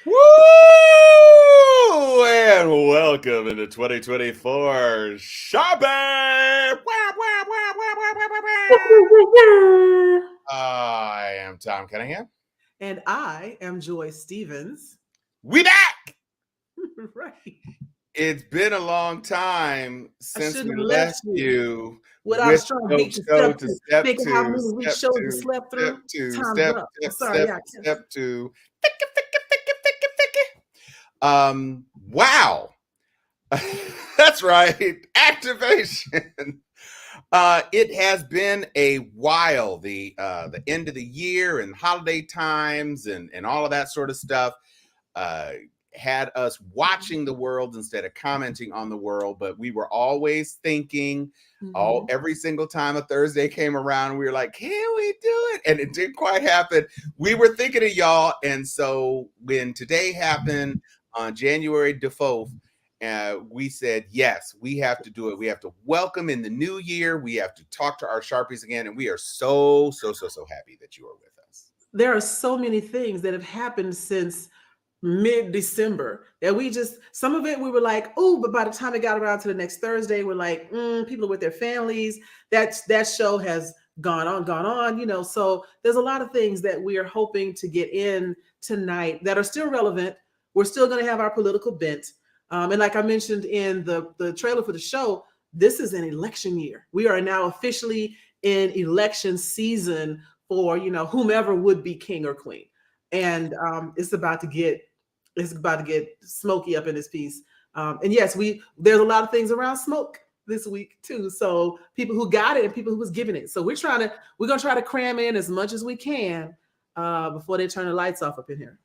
Woo! And welcome into 2024 Shopping! I am Tom Cunningham. And I am Joy Stevens. We back! Right. It's been a long time I since shouldn't we have left left you you without a with strong no beat to show step to to. step Think of how to, many weeks step shows you to, slept step through. to, Time's step, up. I'm step, sorry. step, Yeah, I can't. step to. Wow. That's right. Activation. It has been a while. The end of the year and holiday times and all of that sort of stuff uh, had us watching the world instead of commenting on the world. But we were always thinking. Mm-hmm. Every single time a Thursday came around, we were like, "Can we do it?" And it didn't quite happen. We were thinking of y'all, and so when today happened on January the 4th, we said, yes, we have to do it. We have to welcome in the new year. We have to talk to our Sharpies again. And we are so happy that you are with us. There are so many things that have happened since mid-December that we just, some of it we were like, oh, but by the time it got around to the next Thursday, we're like, people are with their families. That show has gone on, So there's a lot of things that we are hoping to get in tonight that are still relevant. We're still going to have our political bent. And like I mentioned in the trailer for the show, this is an election year. We are now officially in election season for, whomever would be king or queen. And it's about to get smoky up in this piece. And yes, there's a lot of things around smoke this week too. So people who got it and people who was giving it. So we're gonna try to cram in as much as we can before they turn the lights off up in here.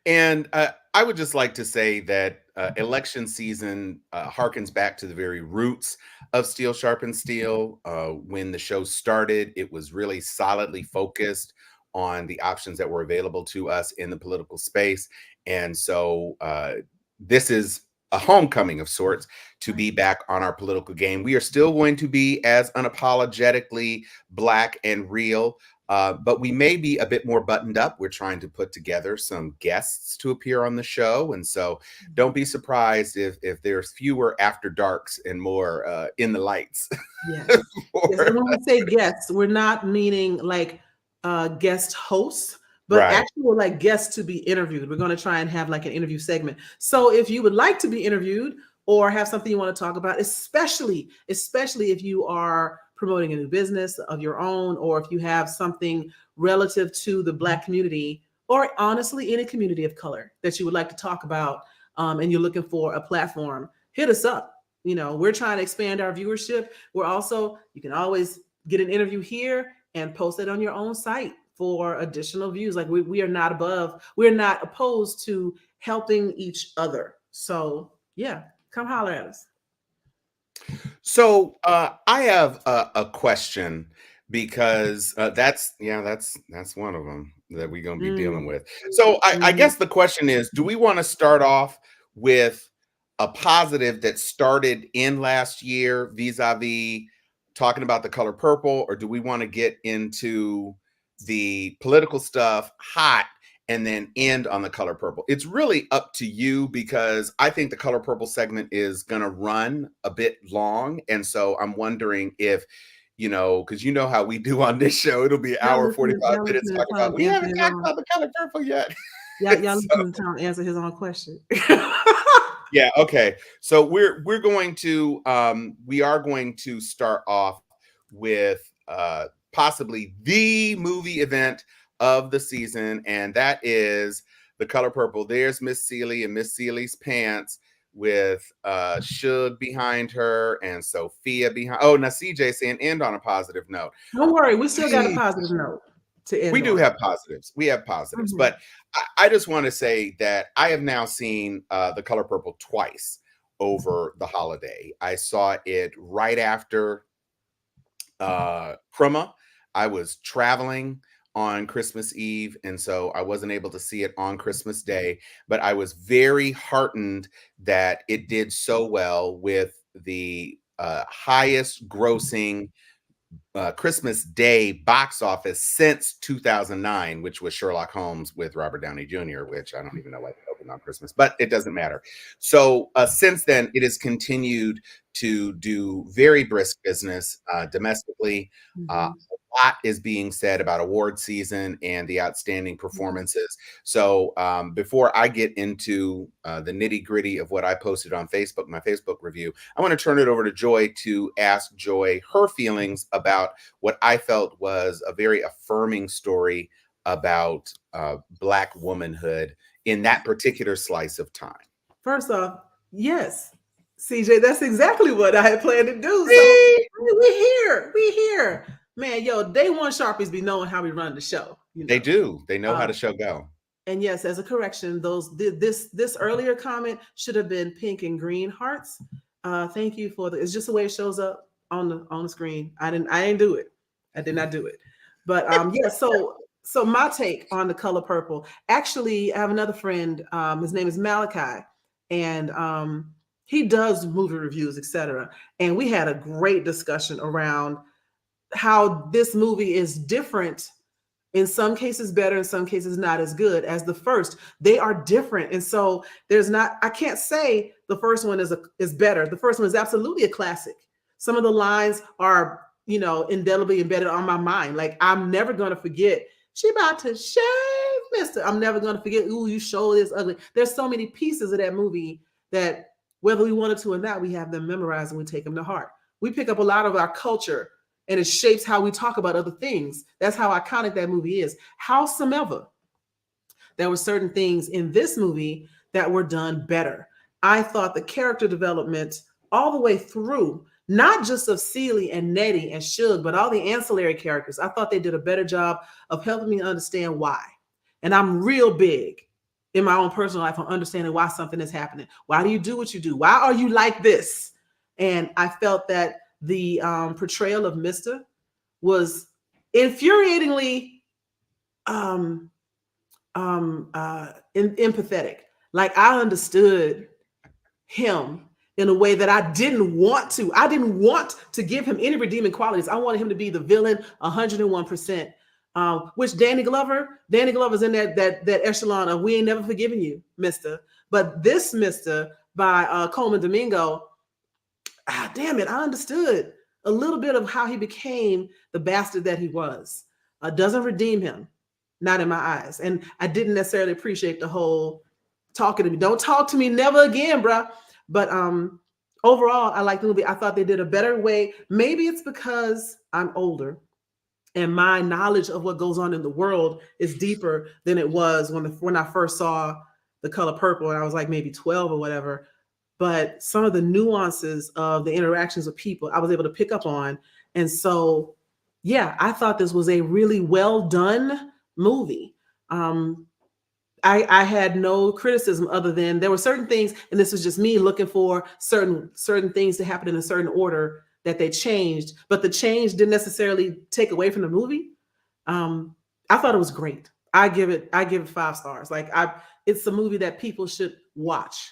And I would just like to say that election season harkens back to the very roots of Steel Sharpen Steel. When the show started, it was really solidly focused on the options that were available to us in the political space. And so this is a homecoming of sorts to be back on our political game. We are still going to be as unapologetically Black and real. But we may be a bit more buttoned up. We're trying to put together some guests to appear on the show. And so don't be surprised if there's fewer after darks and more in the lights. Yes. Yes. And when we say guests, we're not meaning like guest hosts, but Right. actual like guests to be interviewed. We're going to try and have like an interview segment. So if you would like to be interviewed or have something you want to talk about, especially if you are promoting a new business of your own, or if you have something relative to the Black community, or honestly any community of color that you would like to talk about, and you're looking for a platform, hit us up. We're trying to expand our viewership. You can always get an interview here and post it on your own site for additional views. Like we're not opposed to helping each other. So yeah, come holler at us. So I have a question because that's one of them that we're going to be dealing Mm, with. So I mhm. guess the question is, do we want to start off with a positive that started in last year vis-a-vis talking about the color purple, or do we want to get into the political stuff hot and then end on the color purple? It's really up to you because I think the color purple segment is going to run a bit long. And so I'm wondering if, because you know how we do on this show, it'll be an hour, 45 Y'all minutes listening to talking about, Tom we answer haven't his talked own. about the color purple yet. Y'all So, listening to Tom answer his own question. yeah, okay. So we are going to start off with possibly the movie event of the season, and that is the color purple. There's Miss Celie and Miss Celie's pants with Suge behind her and Sophia behind. Oh, now CJ saying end on a positive note. Don't worry, we still got a We positive note to we end do on. have positives. We have positives, Mhm. but I just want to say that I have now seen the color purple twice over the holiday. I saw it right after Krumma. I was traveling on Christmas Eve, and so I wasn't able to see it on Christmas Day. But I was very heartened that it did so well with the highest grossing Christmas Day box office since 2009, which was Sherlock Holmes with Robert Downey Jr., which I don't even know why they opened on Christmas, but it doesn't matter. So since then, it has continued to do very brisk business domestically. Mhm. A lot is being said about award season and the outstanding performances. So before I get into the nitty gritty of what I posted on Facebook, my Facebook review, I want to turn it over to Joy to ask Joy her feelings about what I felt was a very affirming story about Black womanhood in that particular slice of time. First off, yes, CJ, that's exactly what I had planned to do. So See? we here, we here, man. Yo, day one Sharpies be knowing how we run the show, you They know. do. They know how the Um, show go. and yes, as a correction, this earlier comment should have been pink and green hearts. Thank you for the. It's just the way it shows up on the screen. I didn't do it. I did not do it. But yeah. So my take on the color purple. Actually, I have another friend. His name is Malachi, and he does movie reviews, etc. And we had a great discussion around how this movie is different, in some cases better, in some cases not as good as the first. They are different, and so there's not, I can't say the first one is better. The first one is absolutely a classic. Some of the lines are, you know, indelibly embedded on my mind. Like, I'm never going to forget, she about to shave mister. I'm never going to forget, ooh, you show this ugly. There's so many pieces of that movie that, whether we wanted to or not, we have them memorized and we take them to heart. We pick up a lot of our culture, and it shapes how we talk about other things. That's how iconic that movie is. Howsomever, there were certain things in this movie that were done better. I thought the character development all the way through, not just of Celie and Nettie and Suge, but all the ancillary characters, I thought they did a better job of helping me understand why. And I'm real big in my own personal life on understanding why something is happening. Why do you do what you do? Why are you like this? And I felt that the portrayal of Mister was infuriatingly um, empathetic. Like, I understood him in a way that I didn't want to. I didn't want to give him any redeeming qualities. I wanted him to be the villain 101%. Which Danny Glover's in that echelon of, we ain't never forgiven you, Mister. But this Mister by Coleman Domingo, damn it, I understood a little bit of how he became the bastard that he was. Doesn't redeem him, not in my eyes. And I didn't necessarily appreciate the whole talking to me. Don't talk to me never again, bruh. But overall, I like the movie. I thought they did a better way. Maybe it's because I'm older and my knowledge of what goes on in the world is deeper than it was when I first saw The Color Purple, and I was like maybe 12 or whatever. But some of the nuances of the interactions with people I was able to pick up on. And so, yeah, I thought this was a really well done movie. Um, I had no criticism other than there were certain things, and this was just me looking for certain things to happen in a certain order that they changed, but the change didn't necessarily take away from the movie. Um, I thought it was great. I give it 5 stars. Like, it's a movie that people should watch.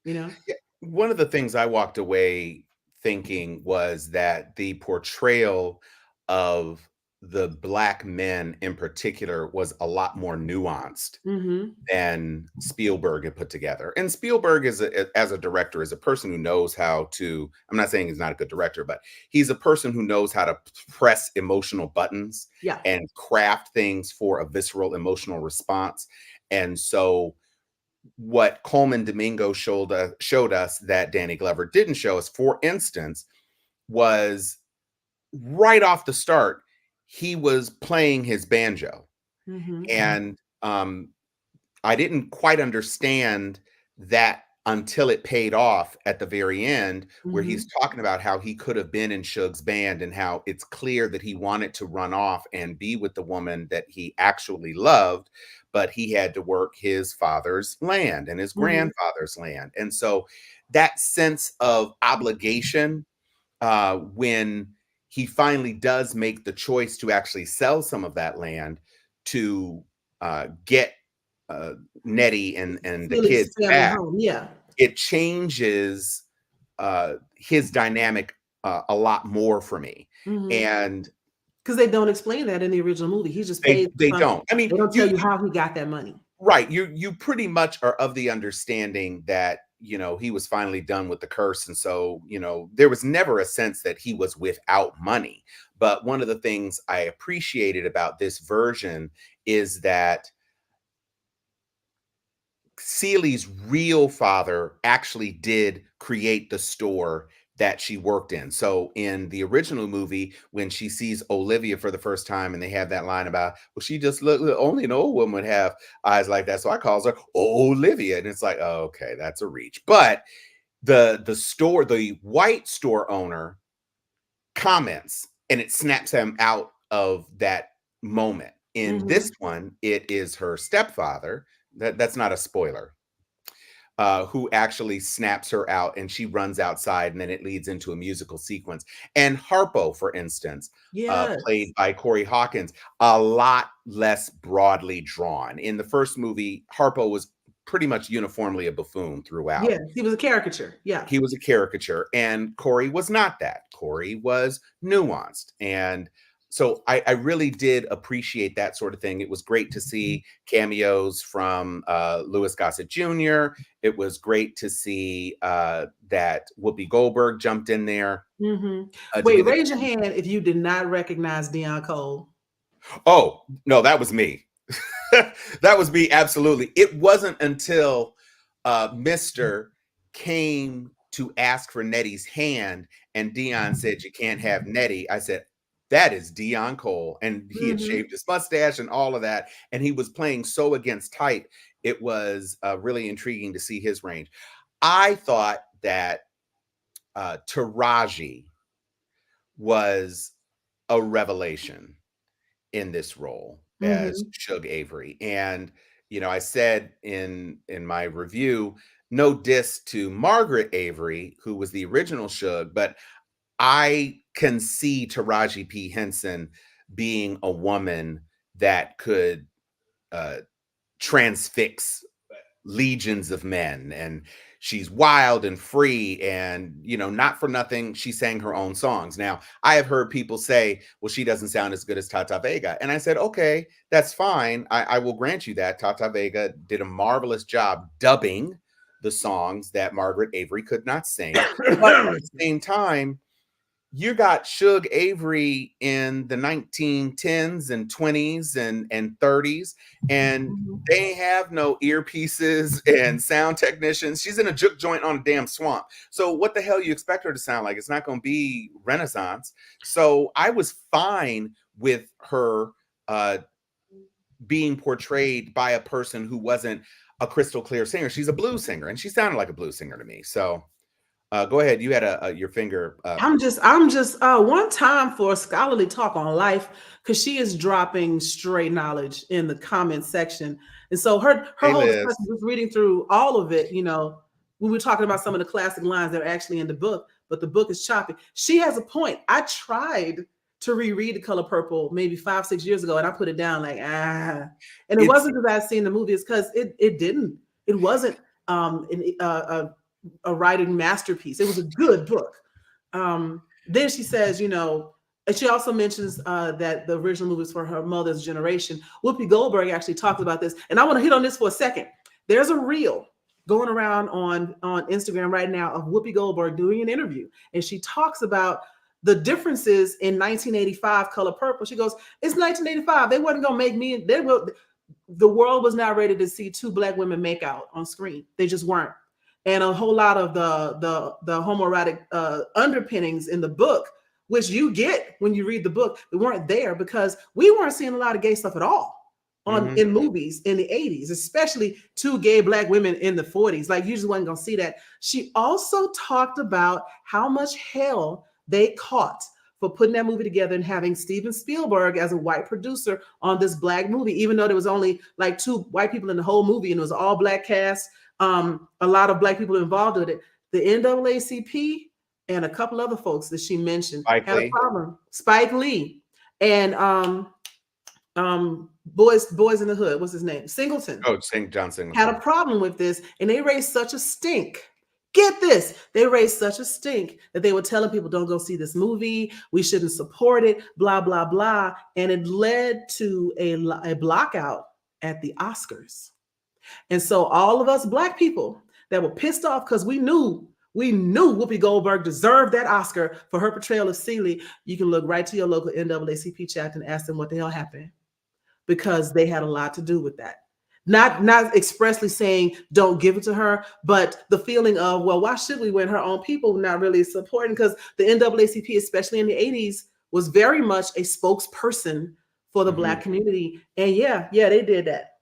You know. Yeah, one of the things I walked away thinking was that the portrayal of the Black men in particular was a lot more nuanced Mm-hmm. than Spielberg had put together. And Spielberg as a director is a person who knows how to, I'm not saying he's not a good director, but he's a person who knows how to press emotional buttons Yeah. and craft things for a visceral emotional response. And so what Coleman Domingo showed us that Danny Glover didn't show us, for instance, was right off the start, he was playing his banjo. Mm-hmm. And I didn't quite understand that until it paid off at the very end, where Mm-hmm. he's talking about how he could have been in Suge's band and how it's clear that he wanted to run off and be with the woman that he actually loved, but he had to work his father's land and his Mm-hmm. grandfather's land. And so that sense of obligation, when he finally does make the choice to actually sell some of that land to get uh, Nettie and the Philly's kids family back, home. Yeah. it changes his dynamic a lot more for me. Mhm. And Because they don't explain that in the original movie. He just they pays they the money. don't. I mean, They don't tell you you how he got that money. right. You pretty much are of the understanding that, he was finally done with the curse. And so, there was never a sense that he was without money. But one of the things I appreciated about this version is that Celi's real father actually did create the store that she worked in. So in the original movie, when she sees Olivia for the first time, and they have that line about, well, she just look only an old woman would have eyes like that. So I calls her Olivia. And it's like, oh, okay, that's a reach. But the white store owner comments, and it snaps him out of that moment. In Mhm. this one, it is her stepfather. That's not a spoiler, who actually snaps her out, and she runs outside, and then it leads into a musical sequence. And Harpo, for instance, Yes. played by Corey Hawkins, a lot less broadly drawn. In the first movie, Harpo was pretty much uniformly a buffoon throughout. Yes, he was a caricature. Yeah. He was a caricature, and Corey was not that. Corey was nuanced. And so I really did appreciate that sort of thing. It was great to see cameos from Louis Gossett Jr. It was great to see that Whoopi Goldberg jumped in there Mhm. to Wait, give it. raise your hand if you did not recognize Dion Cole. Oh, no, that was me. That was me, absolutely. It wasn't until Mr. came to ask for Nettie's hand, and Dion said, "You can't have Nettie." I said, "That is Dion Cole." And he had Mhm. shaved his mustache and all of that. And he was playing so against type. It was really intriguing to see his range. I thought that Taraji was a revelation in this role as Mhm. Shug Avery. And I said in my review, no diss to Margaret Avery, who was the original Shug, but I can see Taraji P. Henson being a woman that could uh, transfix legions of men. And she's wild and free, and not for nothing she sang her own songs. Now, I have heard people say, well, she doesn't sound as good as Tata Vega, and I said, okay, that's fine. I will grant you that Tata Vega did a marvelous job dubbing the songs that Margaret Avery could not sing. But at the same time, you got Shug Avery in the 1910s and 20s and 30s, and Mhm. they have no earpieces and sound technicians. She's in a juke joint on a damn swamp. So what the hell you expect her to sound like? It's not going to be Renaissance. So I was fine with her uh, being portrayed by a person who wasn't a crystal clear singer. She's a blues singer, and she sounded like a blues singer to me. So go ahead. You had your finger up. I'm just one time for a scholarly talk on life, because she is dropping straight knowledge in the comment section. And so her Hey, whole discussion, Liz. just reading through all of it, we were talking about some of the classic lines that are actually in the book, but the book is choppy. She has a point. I tried to reread The Color Purple maybe 5, 6 years ago, and I put it down like, and it It's wasn't because I'd seen the movie, it's because it wasn't a writing masterpiece. It was a good book. Then she says, and she also mentions that the original movie was for her mother's generation. Whoopi Goldberg actually talks about this, and I want to hit on this for a second. There's a reel going around on Instagram right now of Whoopi Goldberg doing an interview, and she talks about the differences in 1985 Color Purple. She goes, "It's 1985. They wasn't gonna make me. They will. The world was not ready to see two black women make out on screen. They just weren't." And a whole lot of the homoerotic underpinnings in the book, which you get when you read the book, they weren't there because we weren't seeing a lot of gay stuff at all on mhm. in movies in the 80s, especially two gay black women in the 40s. Like, you just wasn't gonna see that. She also talked about how much hell they caught for putting that movie together and having Steven Spielberg as a white producer on this black movie, even though there was only like two white people in the whole movie and it was all black cast. A lot of black people involved with it. The NAACP and a couple other folks that she mentioned Spike had a Lee. problem. Spike Lee and boys in the hood. What's his name? Singleton Oh, St. John had a Singleton. problem with this, and they raised such a stink. Get this, they raised such a stink that they were telling people, don't go see this movie, we shouldn't support it, blah blah blah, and it led to a blockout at the Oscars. And so all of us black people that were pissed off because we knew Whoopi Goldberg deserved that Oscar for her portrayal of Celie. You can look right to your local NAACP chapter and ask them what the hell happened, because they had a lot to do with that. Not expressly saying don't give it to her, but the feeling of, well, why should we when her own people not really supporting? Because the NAACP, especially in the 80s, was very much a spokesperson for the Mhm. black community. And yeah, they did that.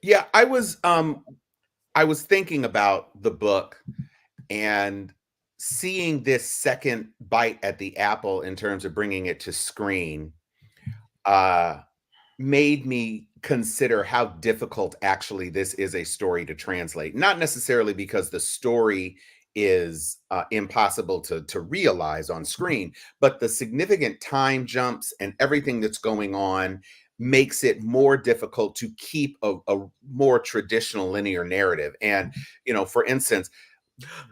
Yeah, I was thinking about the book and seeing this second bite at the apple in terms of bringing it to screen uh made me consider how difficult actually this is a story to translate. Not necessarily because the story is impossible to realize on screen, but the significant time jumps and everything that's going on makes it more difficult to keep a more traditional linear narrative. And, for instance,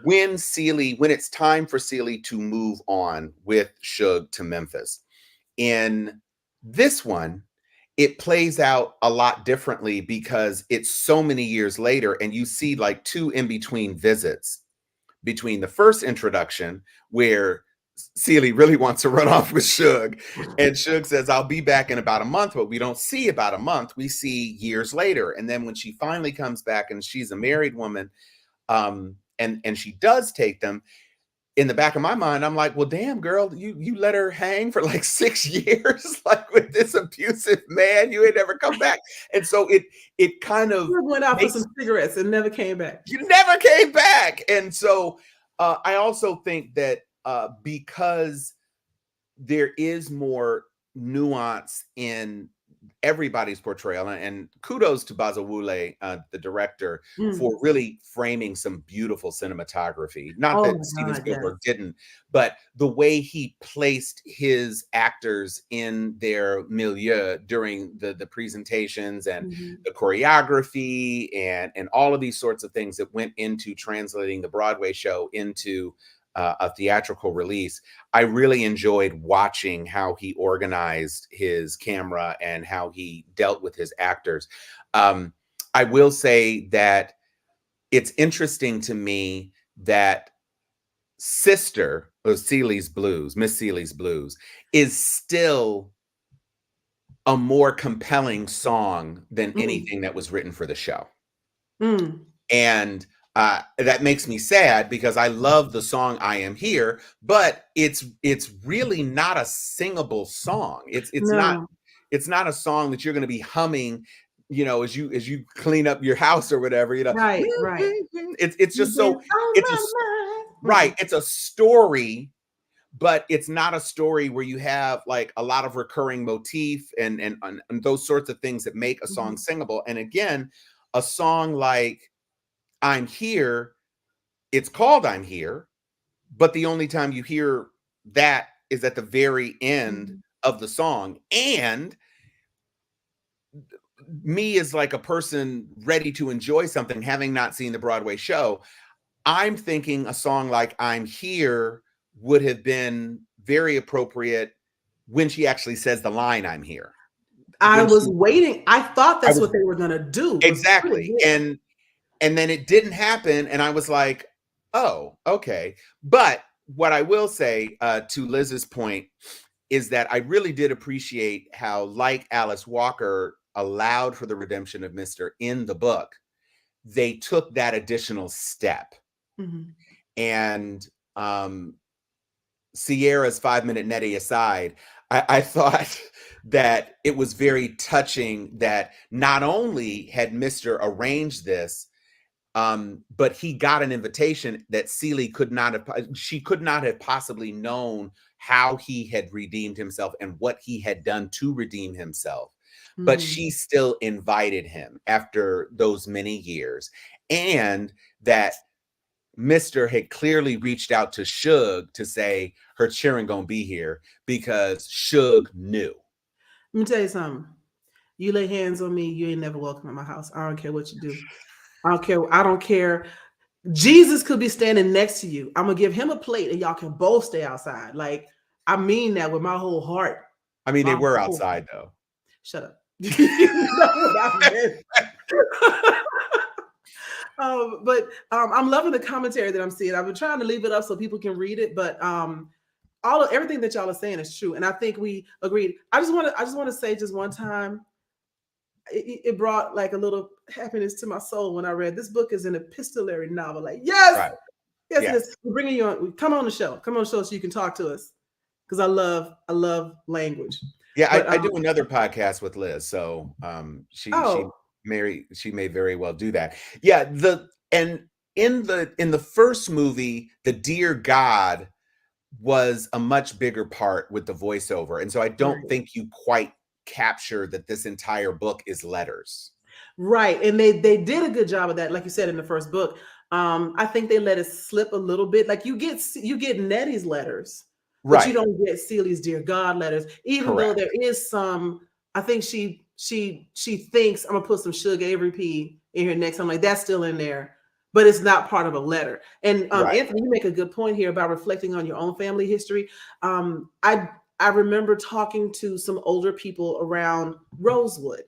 when it's time for Celie to move on with Suge to Memphis, in this one, it plays out a lot differently because it's so many years later, and you see like two in between visits between the first introduction where Celie really wants to run off with Suge, and Suge says, I'll be back in about a month, but we don't see about a month. We see years later. And then when she finally comes back and she's a married woman, and she does take them, in the back of my mind, I'm like, well, damn, girl, you let her hang for like 6 years, like with this abusive man. You ain't never come back. And so it kind of Went out for makes some cigarettes and never came back. you never came back. And so I also think that because there is more nuance in everybody's portrayal, and kudos to Bazawule, the director, Mm. for really framing some beautiful cinematography. Not Oh that my Steven God, yes. Spielberg didn't, but the way he placed his actors in their milieu during the presentations and Mhm. the choreography and all of these sorts of things that went into translating the Broadway show into a theatrical release. I really enjoyed watching how he organized his camera and how he dealt with his actors. Um, I will say that it's interesting to me that Sister of Celie's Blues, Miss Celie's Blues, is still a more compelling song than Mm. anything that was written for the show. Mm. And that makes me sad because I love the song "I Am Here," but it's really not a singable song. No. It's not a song that you're going to be humming, as you clean up your house or whatever. Right. It's You've just been so on it's a my mind. right. It's a story, but it's not a story where you have like a lot of recurring motif and those sorts of things that make a song Mhm. singable. And again, a song like I'm Here, it's called I'm Here, but the only time you hear that is at the very end Mhm. of the song. And me as like a person ready to enjoy something, having not seen the Broadway show, I'm thinking a song like I'm Here would have been very appropriate when she actually says the line I'm here. I When was she waiting. I thought I that's was what they were gonna do, was put it exactly. there. And then it didn't happen, and I was like, "Oh, okay." But what I will say, to Liz's point, is that I really did appreciate how, like Alice Walker allowed for the redemption of Mister in the book, they took that additional step. Mhm. And Sierra's 5 Minute Nettie aside, I thought that it was very touching that not only had Mister arranged this, but he got an invitation that Celie could not have, she could not have possibly known how he had redeemed himself and what he had done to redeem himself. But Mhm. she still invited him after those many years. And that Mister had clearly reached out to Suge to say her cheering gonna be here because Suge knew. Let me tell you something. You lay hands on me, you ain't never welcome at my house. I don't care what you do. I don't care. Jesus could be standing next to you. I'm gonna give him a plate and y'all can both stay outside. Like, I mean that with my whole heart. I mean, they My were whole outside though. shut up. You know what I meant. I'm loving the commentary that I'm seeing. I've been trying to leave it up so people can read it, but all of everything that y'all are saying is true, and I think we agreed. I just want to say just one time, it brought like a little happiness to my soul when I read this book is an epistolary novel. Like, yes, Right. yes, it is. Yes. We're bringing you on. Come on the show. Come on the show so you can talk to us because I love language. Yeah, But I do another podcast with Liz, so oh, she may very well do that. Yeah, the and in the first movie, the Dear God was a much bigger part with the voiceover, and so I don't right. think you quite capture that this entire book is letters. Right. And they did a good job of that, like you said in the first book. I think they let it slip a little bit. Like you get Nettie's letters, but you Right. don't get Celia's Dear God letters, even though there Correct. is some, I think she thinks I'm gonna put some Sugar Avery P in here next. I'm like, that's still in there, but it's not part of a letter. And Right. Anthony, you make a good point here about reflecting on your own family history. I remember talking to some older people around Rosewood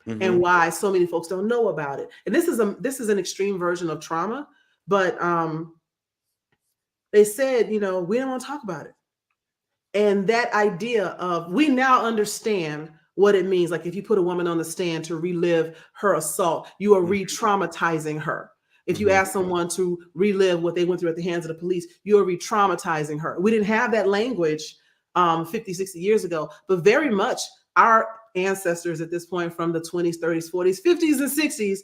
and Hmm. why so many folks don't know about it. And this is an extreme version of trauma, but they said, you know, we don't want to talk about it. And that idea of we now understand what it means. Like if you put a woman on the stand to relive her assault, you are re-traumatizing her. If you Hmm. ask someone to relive what they went through at the hands of the police, you are re-traumatizing her. We didn't have that language 50, 60 years ago, but very much our ancestors at this point from the 20s, 30s, 40s, 50s, and 60s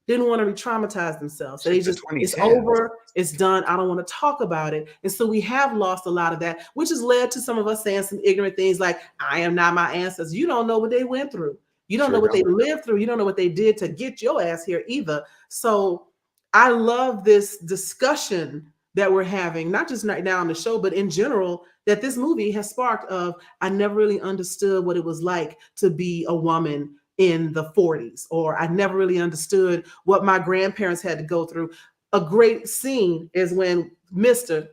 didn't want to re-traumatize themselves. So they Shit, the just, it's 2010s. over, it's done. I don't want to talk about it. And so we have lost a lot of that, which has led to some of us saying some ignorant things like, I am not my ancestors. You don't know what they went through. You don't know Sure what they don't. lived through. You don't know what they did to get your ass here either. So I love this discussion that we're having, not just right now on the show, but in general, that this movie has sparked of, I never really understood what it was like to be a woman in the 40s, or I never really understood what my grandparents had to go through. A great scene is when Mr.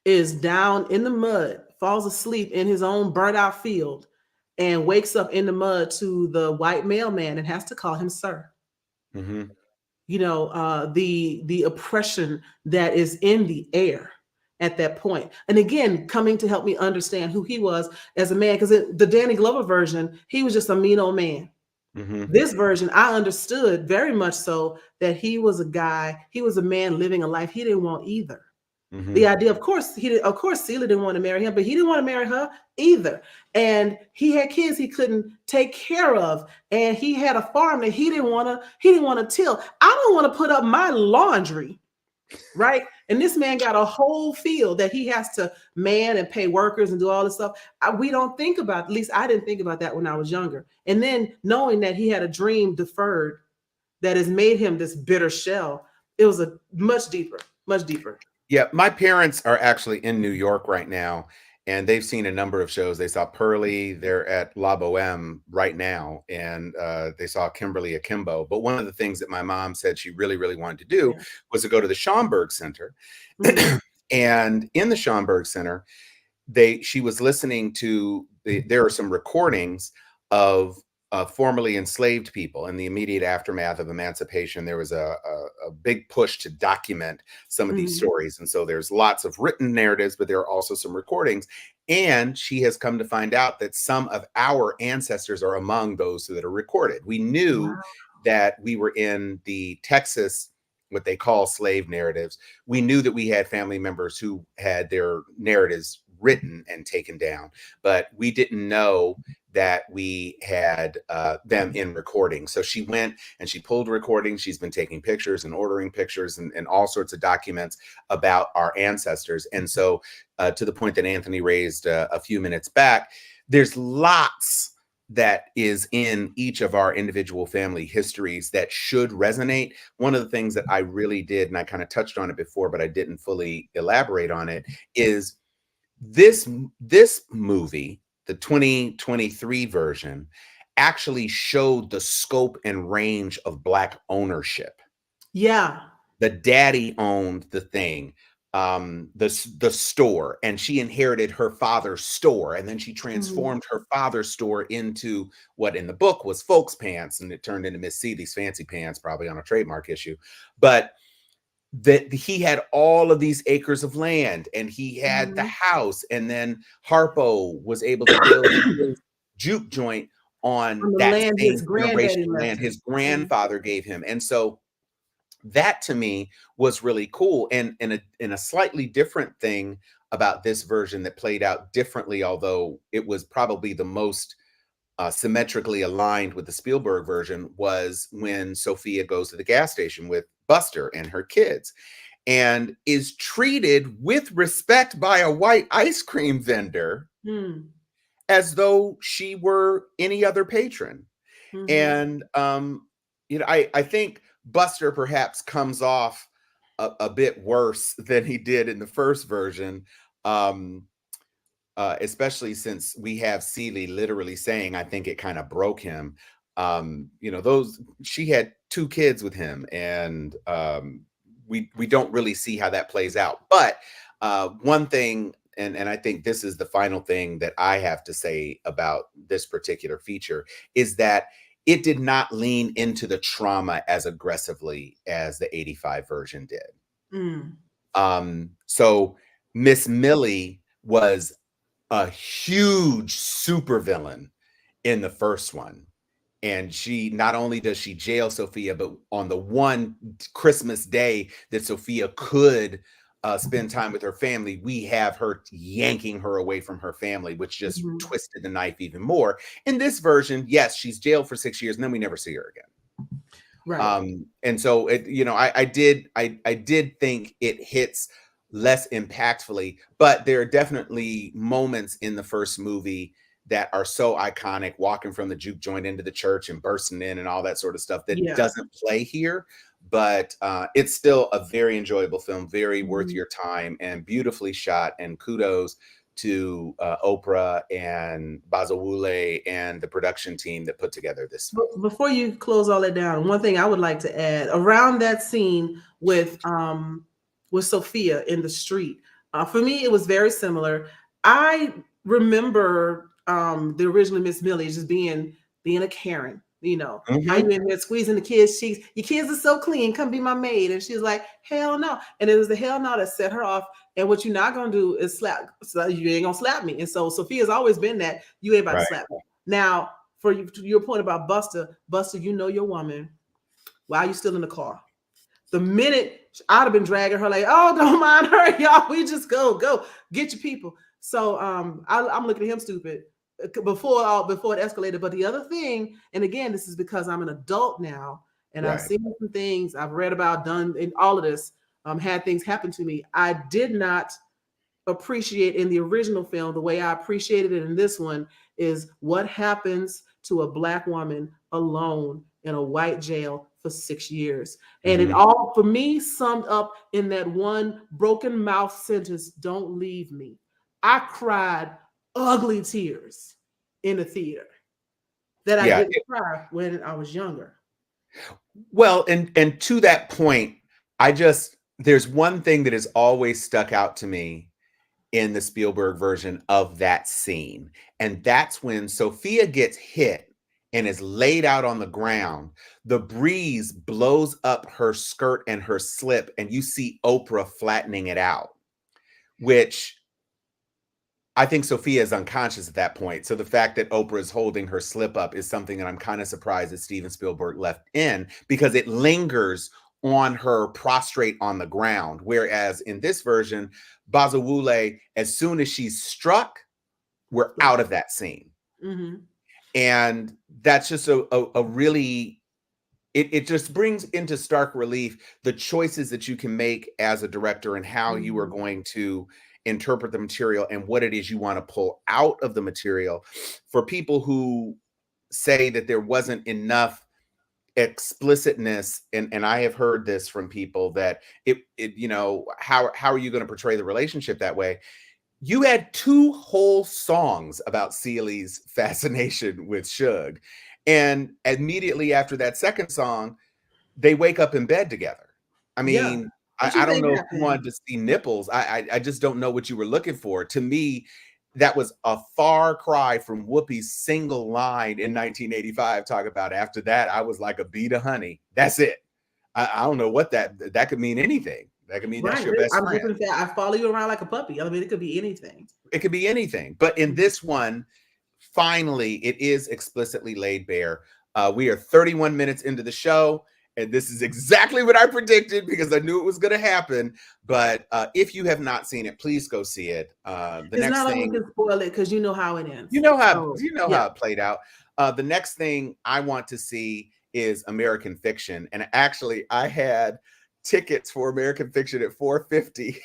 is down in the mud, falls asleep in his own burnt out field, and wakes up in the mud to the white mailman and has to call him sir. Hmm. You know, the oppression that is in the air at that point. And again, coming to help me understand who he was as a man, because the Danny Glover version, he was just a mean old man. Hmm. This version, I understood very much so that he was a guy, he was a man living a life he didn't want either. The Hmm. idea, of course, of course, Celia didn't want to marry him, but he didn't want to marry her either. And he had kids he couldn't take care of, and he had a farm that he didn't want to till. I don't want to put up my laundry, right? And this man got a whole field that he has to man and pay workers and do all this stuff. We don't think about, at least I didn't think about that when I was younger. And then knowing that he had a dream deferred that has made him this bitter shell, it was a much deeper, much deeper. Yeah, my parents are actually in New York right now, and they've seen a number of shows. They saw Pearly, they're at La Boheme right now, and they saw Kimberly Akimbo. But one of the things that my mom said she really, really wanted to do Yeah. was to go to the Schomburg Center. Mhm. And in the Schomburg Center, she was listening to there are some recordings of formerly enslaved people in the immediate aftermath of emancipation. There was a big push to document some of these Mhm. stories, and so there's lots of written narratives, but there are also some recordings. And she has come to find out that some of our ancestors are among those that are recorded. We knew Wow. that we were in the Texas, what they call slave narratives. We knew that we had family members who had their narratives written and taken down, but we didn't know that we had them in recording. So she went and she pulled recordings. She's been taking pictures and ordering pictures and all sorts of documents about our ancestors. And so, to the point that Anthony raised a few minutes back, there's lots that is in each of our individual family histories that should resonate. One of the things that I really did, and I kind of touched on it before, but I didn't fully elaborate on it, is this movie, the 2023 version, actually showed the scope and range of Black ownership. Yeah. the daddy owned the thing, the store, and she inherited her father's store, and then she Mhm. transformed her father's store into what in the book was folks pants, and it turned into Miss C, these fancy pants, probably on a trademark issue. But that he had all of these acres of land, and he had the Mhm. house, and then Harpo was able to build his juke joint on On the that land his same granddaddy generational land left his him. Mhm. grandfather gave him. And so that to me was really cool. And in a slightly different thing about this version that played out differently, although it was probably the most symmetrically aligned with the Spielberg version, was when Sophia goes to the gas station with Buster and her kids and is treated with respect by a white ice cream vendor Mm. as though she were any other patron. Mhm. And I think Buster perhaps comes off a bit worse than he did in the first version. Um, Especially since we have Celie literally saying, I think it kind of broke him. Those she had two kids with him, and we don't really see how that plays out. But one thing, and I think this is the final thing that I have to say about this particular feature, is that it did not lean into the trauma as aggressively as the 85 version did. Mm. So Miss Millie was a huge supervillain in the first one. And she not only does she jail Sophia, but on the one Christmas day that Sophia could spend time with her family, we have her yanking her away from her family, which just Mhm. twisted the knife even more. In this version, yes, she's jailed for 6 years and then we never see her again. Right. And so I did think it hits less impactfully, but there are definitely moments in the first movie that are so iconic, walking from the juke joint into the church and bursting in and all that sort of stuff, that Yeah. doesn't play here. But it's still a very enjoyable film, very worth Mhm. your time, and beautifully shot. And kudos to Oprah and Bazawule and the production team that put together this film. Before you close all that down, one thing I would like to add around that scene with Sophia in the street. For me, it was very similar. I remember the original Miss Millie just being a Karen. You know, how you Mhm. in there squeezing the kids' cheeks? Your kids are so clean. Come be my maid. And she's like, hell no. And it was the hell no that set her off. And what you're not gonna do is slap. So you ain't gonna slap me. And so Sophia's always been that. You ain't about to Right. slap me. Now, for you, to your point about Buster, you know your woman while you still in the car. The minute I'd have been dragging her like, oh, don't mind her, y'all. We just go, get your people. So I'm looking at him stupid before it escalated. But the other thing, and again, this is because I'm an adult now, and I've Right. seen some things I've read about, done in all of this, had things happen to me. I did not appreciate in the original film the way I appreciated it in this one is what happens to a black woman alone in a white jail for 6 years. And it Mhm. all for me summed up in that one broken mouth sentence, don't leave me. I cried ugly tears in the theater that I Yeah. didn't cry when I was younger. Well, and to that point, I just there's one thing that has always stuck out to me in the Spielberg version of that scene, and that's when Sophia gets hit and is laid out on the ground. The breeze blows up her skirt and her slip, and you see Oprah flattening it out, which I think Sophia is unconscious at that point. So the fact that Oprah is holding her slip up is something that I'm kind of surprised that Steven Spielberg left in, because it lingers on her prostrate on the ground. Whereas in this version, Bazawule, as soon as she's struck, we're out of that scene. Mm-hmm. And that's just a really it just brings into stark relief the choices that you can make as a director and how you are Mm-hmm. going to interpret the material and what it is you want to pull out of the material. For people who say that there wasn't enough explicitness, and I have heard this from people, that how are you going to portray the relationship that way? You had two whole songs about Celie's fascination with Suge, and immediately after that second song, they wake up in bed together. I Yeah. mean, What I you don't think know if you happened? wanted to see nipples. I just don't know what you were looking for. To me, that was a far cry from Whoopi's single line in 1985. Talk about after that, I was like a bee to honey. That's it. I don't know what that could mean anything. That could mean that's Right. your best I'm friend. just gonna say I follow you around like a puppy. I mean, it could be anything. It could be anything. But in this one, finally, it is explicitly laid bare. We are 31 minutes into the show, and this is exactly what I predicted because I knew it was going to happen. But if you have not seen it, please go see it. The It's next not like we thing, can spoil it because you know how it ends. you know how So you know yeah. how it played out. The next thing I want to see is American Fiction, and actually, I had tickets for American Fiction at 4:50.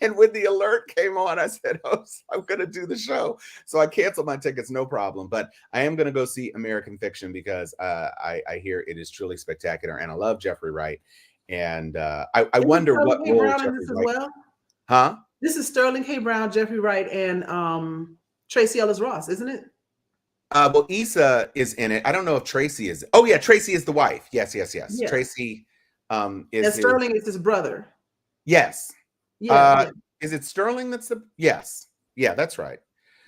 And when the alert came on, I said, "Oh, I'm going to do the show." So I canceled my tickets, no problem. But I am going to go see American Fiction because I hear it is truly spectacular, and I love Jeffrey Wright. And I Isn't wonder Sterling what K. role Brown in Jeffrey this as Wright, well? huh? This is Sterling K. Brown, Jeffrey Wright, and Tracy Ellis Ross, isn't it? Well, Issa is in it. I don't know if Tracy is. Oh yeah, Tracy is the wife. Yes, yes, yes. Yeah. Tracy And is his. Sterling is his brother. Yes. Yeah, Uh, yeah. is it Sterling? That's the yes. Yeah, that's right.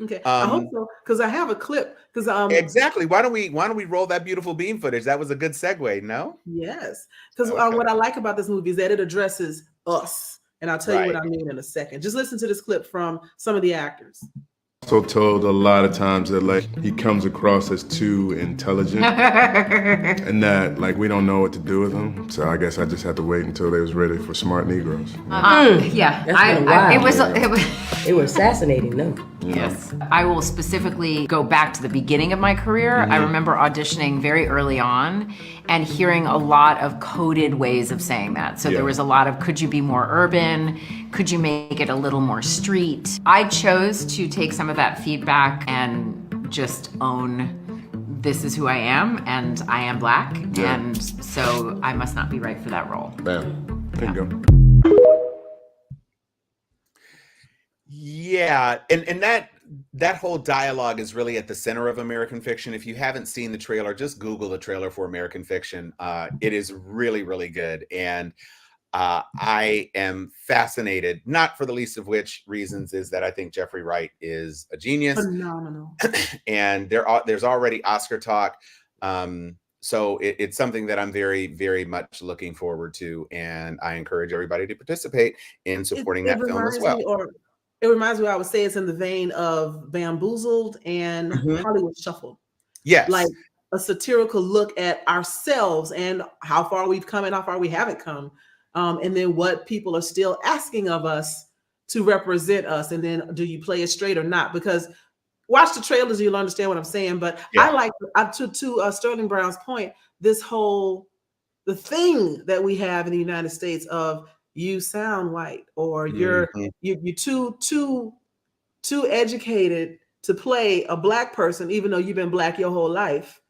Okay. I hope Um, so because I have a clip. Because exactly. Why don't we roll that beautiful beam footage? That was a good segue. No. yes, because Okay. what I like about this movie is that it addresses us, and I'll tell you what Right. I mean in a second. Just listen to this clip from some of the actors. Also told a lot of times that like he comes across as too intelligent and that like we don't know what to do with him. So I guess I just had to wait until they was ready for smart Negroes. Yeah, That's kinda wild. They were assassinating them. Yes. I will specifically go back to the beginning of my career. I remember auditioning very early on and hearing a lot of coded ways of saying that. So there was a lot of, could you be more urban? Could you make it a little more street? I chose to take some of that feedback and just own, this is who I am, and I am black, and so I must not be right for that role. Bam. There you go. Yeah, and that whole dialogue is really at the center of American Fiction. If you haven't seen the trailer, just Google the trailer for American Fiction. It is really, really good, and I am fascinated. Not for the least of which reasons is that I think Jeffrey Wright is a genius, Phenomenal. and there's already Oscar talk. So it's something that I'm very, very much looking forward to, and I encourage everybody to participate in supporting that film as well. It reminds me, I would say it's in the vein of Bamboozled and Mhm. Hollywood Shuffled. Yes. Like a satirical look at ourselves and how far we've come and how far we haven't come. And then what people are still asking of us to represent us. And then do you play it straight or not? Because watch the trailers, you'll understand what I'm saying. But I Yeah. like to Sterling Brown's point, the thing that we have in the United States of you sound white or Mhm. you're too educated to play a black person, even though you've been black your whole life,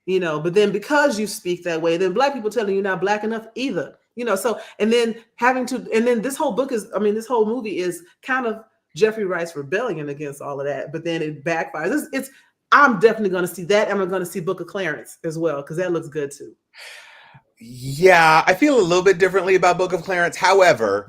but then because you speak that way, then black people telling you're not black enough either, so and then this whole this whole movie is kind of Jeffrey Wright's rebellion against all of that, but then it backfires. I'm definitely going to see that, and I'm going to see Book of Clarence as well because that looks good too. Yeah, I feel a little bit differently about Book of Clarence. However,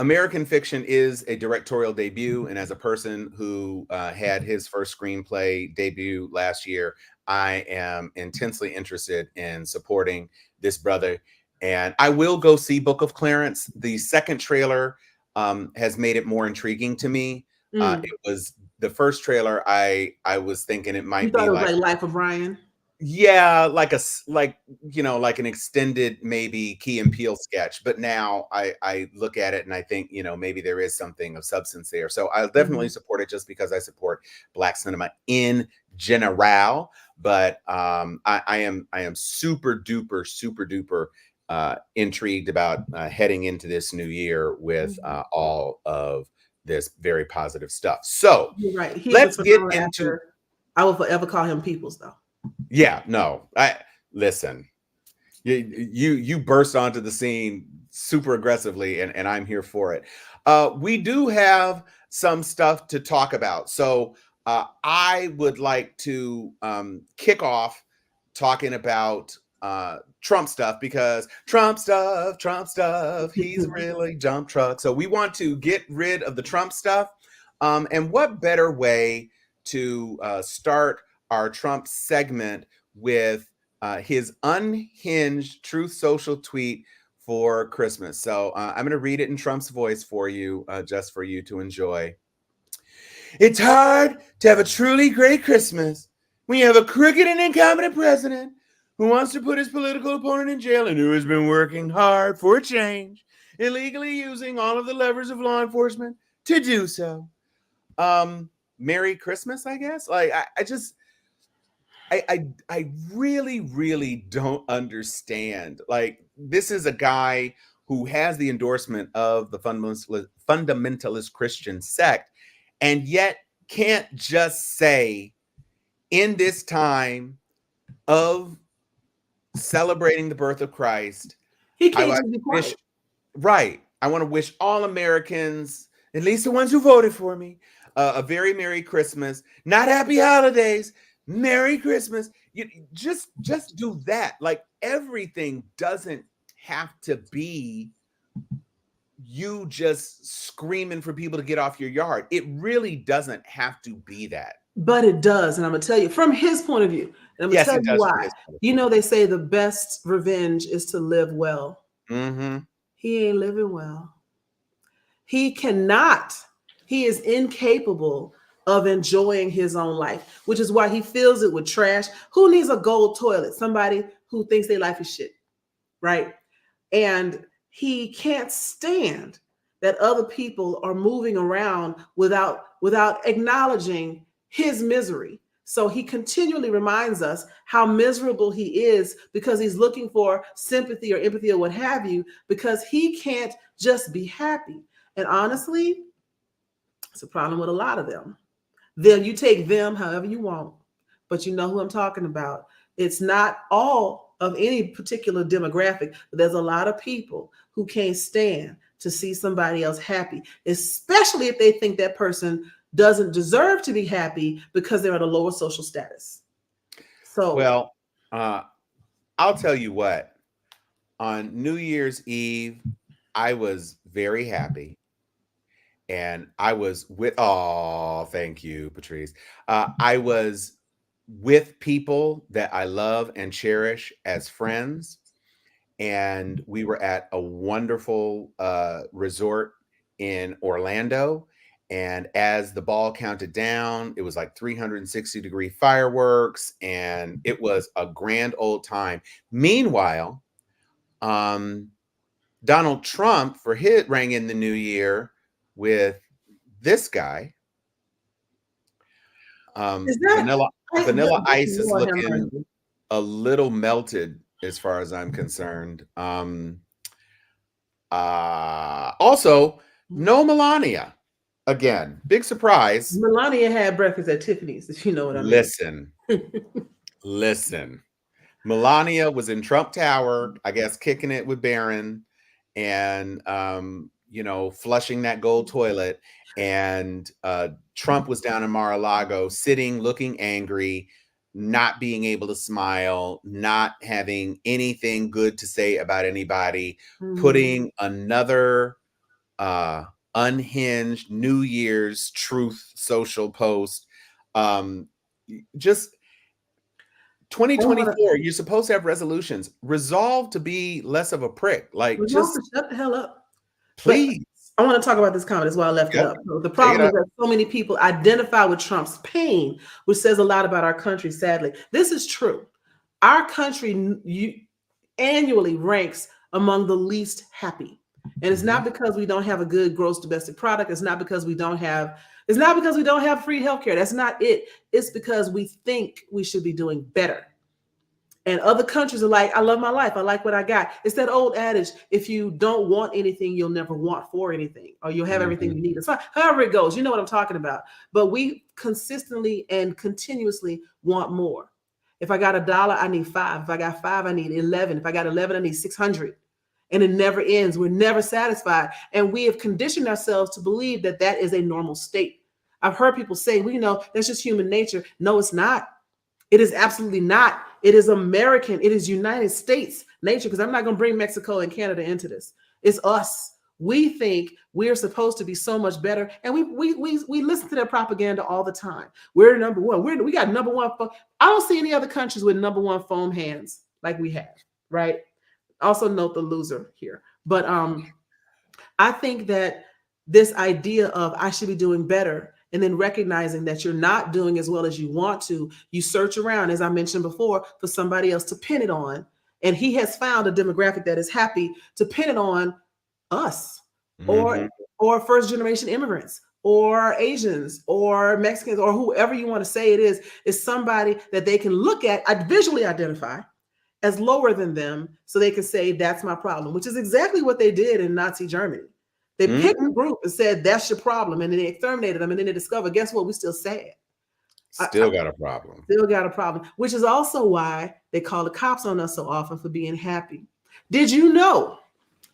American Fiction is a directorial debut, and as a person who had his first screenplay debut last year, I am intensely interested in supporting this brother. And I will go see Book of Clarence. The second trailer has made it more intriguing to me. It was the first trailer. I was thinking it You might thought be it was like, like Life of Brian? yeah, like an extended maybe Key and Peele sketch. But now I look at it and I think, maybe there is something of substance there. So I'll definitely support it just because I support Black cinema in general. But I am super duper intrigued about heading into this new year with all of this very positive stuff. So You're right. He is a let's get phenomenal into. actor. I will forever call him Peoples, though. Yeah, no. I listen. You burst onto the scene super aggressively, and I'm here for it. We do have some stuff to talk about. So I would like to kick off talking about Trump stuff, because Trump stuff, he's really dump truck. So we want to get rid of the Trump stuff. And what better way to start our Trump segment with his unhinged Truth Social tweet for Christmas. So I'm going to read it in Trump's voice for you, just for you to enjoy. It's hard to have a truly great Christmas when you have a crooked and incompetent president who wants to put his political opponent in jail and who has been working hard for a change, illegally using all of the levers of law enforcement to do so. Merry Christmas, I guess. Like, I really, really don't understand. Like, this is a guy who has the endorsement of the fundamentalist Christian sect, and yet can't just say, in this time of celebrating the birth of Christ, He can't just be quiet. Right. I want to wish all Americans, at least the ones who voted for me, a very Merry Christmas. Not Happy Holidays. Merry Christmas. You just do that. Like, everything doesn't have to be you just screaming for people to get off your yard. It really doesn't have to be that. But it does. And I'm going to tell you from his point of view. And I'm going to tell you why. You know, they say the best revenge is to live well. Mm-hmm. He ain't living well. He cannot. He is incapable of enjoying his own life, which is why he fills it with trash. Who needs a gold toilet? Somebody who thinks their life is shit, right? And he can't stand that other people are moving around without acknowledging his misery. So he continually reminds us how miserable he is because he's looking for sympathy or empathy or what have you, because he can't just be happy. And honestly, it's a problem with a lot of them. Then you take them however you want, but you know who I'm talking about. It's not all of any particular demographic, but there's a lot of people who can't stand to see somebody else happy, especially if they think that person doesn't deserve to be happy because they're at a lower social status. So, well, I'll tell you what, on New Year's Eve, I was very happy. And I was with, oh, thank you, Patrice. I was with people that I love and cherish as friends. And we were at a wonderful resort in Orlando. And as the ball counted down, it was like 360-degree fireworks, and it was a grand old time. Meanwhile, Donald Trump, for his rang in the new year with this guy. Vanilla Ice is looking a little melted as far as I'm concerned. Also, no Melania. Again, big surprise. Melania had breakfast at Tiffany's, if you know what I mean. Listen. Melania was in Trump Tower, I guess, kicking it with Barron and flushing that gold toilet. And Trump was down in Mar-a-Lago sitting, looking angry, not being able to smile, not having anything good to say about anybody, putting another unhinged New Year's Truth social post. Just 2024, you're supposed to have resolutions. Resolve to be less of a prick. Like, just shut the hell up. Please. But I want to talk about this comment as well. I left it up. So the problem is that so many people identify with Trump's pain, which says a lot about our country, sadly. This is true. Our country annually ranks among the least happy. And it's not because we don't have a good gross domestic product. It's not because we don't have free healthcare. That's not it. It's because we think we should be doing better. And other countries are like, I love my life. I like what I got. It's that old adage, if you don't want anything, you'll never want for anything, or you'll have everything you need. It's fine. However it goes, you know what I'm talking about. But we consistently and continuously want more. If I got $1, I need 5. If I got 5, I need 11. If I got 11, I need 600. And it never ends. We're never satisfied. And we have conditioned ourselves to believe that that is a normal state. I've heard people say, well, that's just human nature. No, it's not. It is absolutely not. It is American. It is United States nature, because I'm not going to bring Mexico and Canada into this. It's us. We think we're supposed to be so much better, and we listen to their propaganda all the time. We're number one. We got number one. I don't see any other countries with number one foam hands like we have, right? Also note the loser here. But I think that this idea of I should be doing better, and then recognizing that you're not doing as well as you want to, you search around, as I mentioned before, for somebody else to pin it on. And he has found a demographic that is happy to pin it on us, or first generation immigrants, or Asians, or Mexicans, or whoever you want to say it is somebody that they can look at, visually identify as lower than them, so they can say that's my problem, which is exactly what they did in Nazi Germany. They picked a group and said that's your problem, and then they exterminated them, and then they discovered, guess what? We're still sad. Still got a problem. Still got a problem, which is also why they call the cops on us so often for being happy. Did you know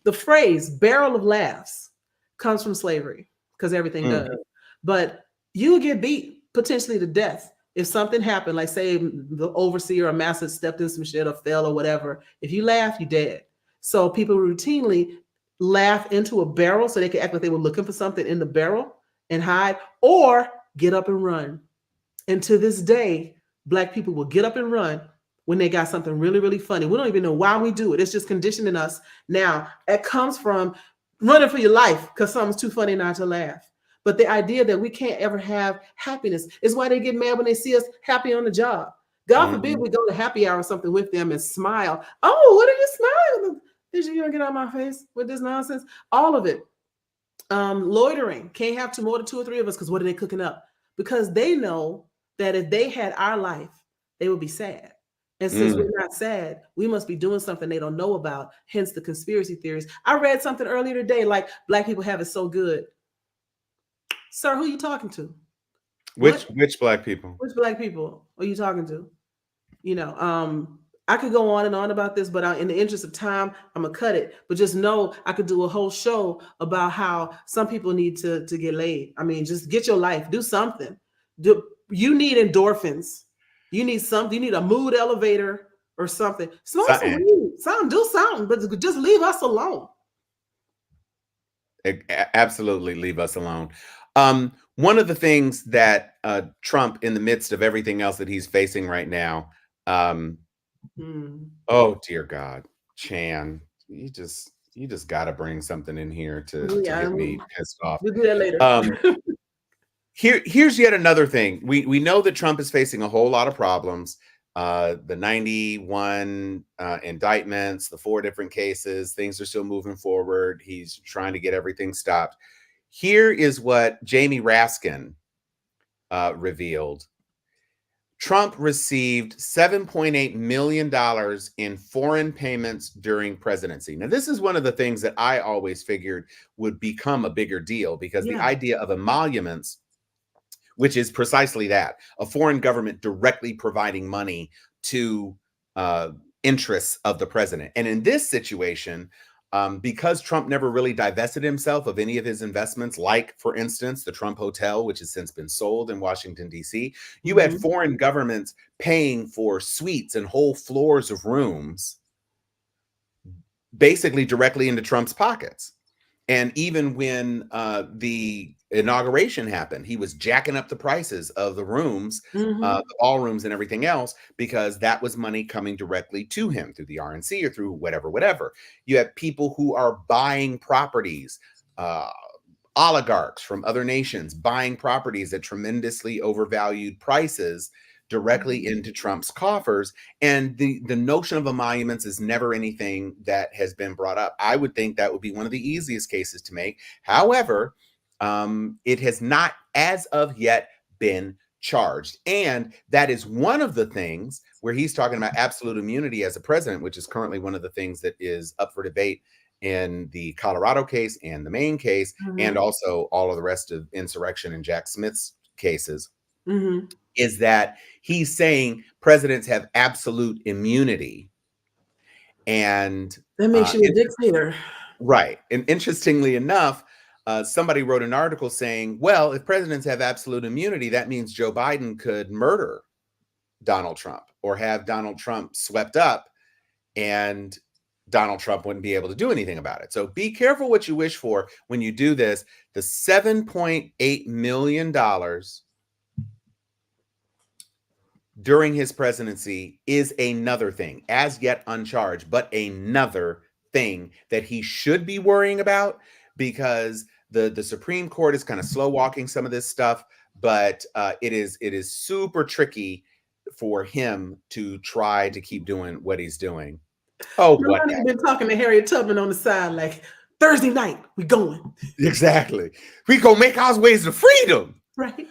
the phrase barrel of laughs comes from slavery? Because everything does. But you get beat potentially to death if something happened, like say the overseer or master stepped in some shit or fell or whatever. If you laugh, you're dead. So people routinely laugh into a barrel so they can act like they were looking for something in the barrel and hide, or get up and run. And to this day, Black people will get up and run when they got something really, really funny. We don't even know why we do it. It's just conditioned in us. Now, it comes from running for your life because something's too funny not to laugh. But the idea that we can't ever have happiness is why they get mad when they see us happy on the job. God forbid we go to happy hour or something with them and smile. Oh, what are you smiling? Did you get out of my face with this nonsense? All of it. Loitering. Can't have more than two or three of us because what are they cooking up? Because they know that if they had our life, they would be sad. And since we're not sad, we must be doing something they don't know about, hence the conspiracy theories. I read something earlier today, like Black people have it so good. Sir, who are you talking to? Which Black people? Which Black people are you talking to? You know, I could go on and on about this, but in the interest of time, I'm gonna cut it. But just know I could do a whole show about how some people need to get laid. I mean, just get your life, do something. You need endorphins. You need something. You need a mood elevator or something. Smoke some weed. Something. Do something. But just leave us alone. Absolutely, leave us alone. One of the things that Trump, in the midst of everything else that he's facing right now, oh dear God, Chan, you just got to bring something in here to get me pissed off. We'll do that later. Here's yet another thing. We know that Trump is facing a whole lot of problems. The 91 indictments, the 4 different cases, things are still moving forward. He's trying to get everything stopped. Here is what Jamie Raskin revealed. Trump received $7.8 million in foreign payments during presidency. Now, this is one of the things that I always figured would become a bigger deal, because the idea of emoluments, which is precisely that, a foreign government directly providing money to interests of the president. And in this situation, because Trump never really divested himself of any of his investments, like, for instance, the Trump Hotel, which has since been sold in Washington, D.C., you had foreign governments paying for suites and whole floors of rooms, basically directly into Trump's pockets. And even when the inauguration happened, he was jacking up the prices of the rooms, the ballrooms and everything else, because that was money coming directly to him through the RNC or through whatever. You have people who are buying properties, oligarchs from other nations buying properties at tremendously overvalued prices directly into Trump's coffers. And the notion of emoluments is never anything that has been brought up. I would think that would be one of the easiest cases to make. However, it has not, as of yet, been charged. And that is one of the things where he's talking about absolute immunity as a president, which is currently one of the things that is up for debate in the Colorado case and the Maine case, and also all of the rest of insurrection and Jack Smith's cases. Is that he's saying presidents have absolute immunity. And that makes you a dictator. Right. And interestingly enough, somebody wrote an article saying, well, if presidents have absolute immunity, that means Joe Biden could murder Donald Trump or have Donald Trump swept up, and Donald Trump wouldn't be able to do anything about it. So be careful what you wish for when you do this. The $7.8 million during his presidency is another thing, as yet uncharged, but another thing that he should be worrying about, because the Supreme Court is kind of slow walking some of this stuff, but it is super tricky for him to try to keep doing what he's doing. Oh, what? I've been talking to Harriet Tubman on the side, like, Thursday night, we going. Exactly. We gonna make our ways to freedom. Right.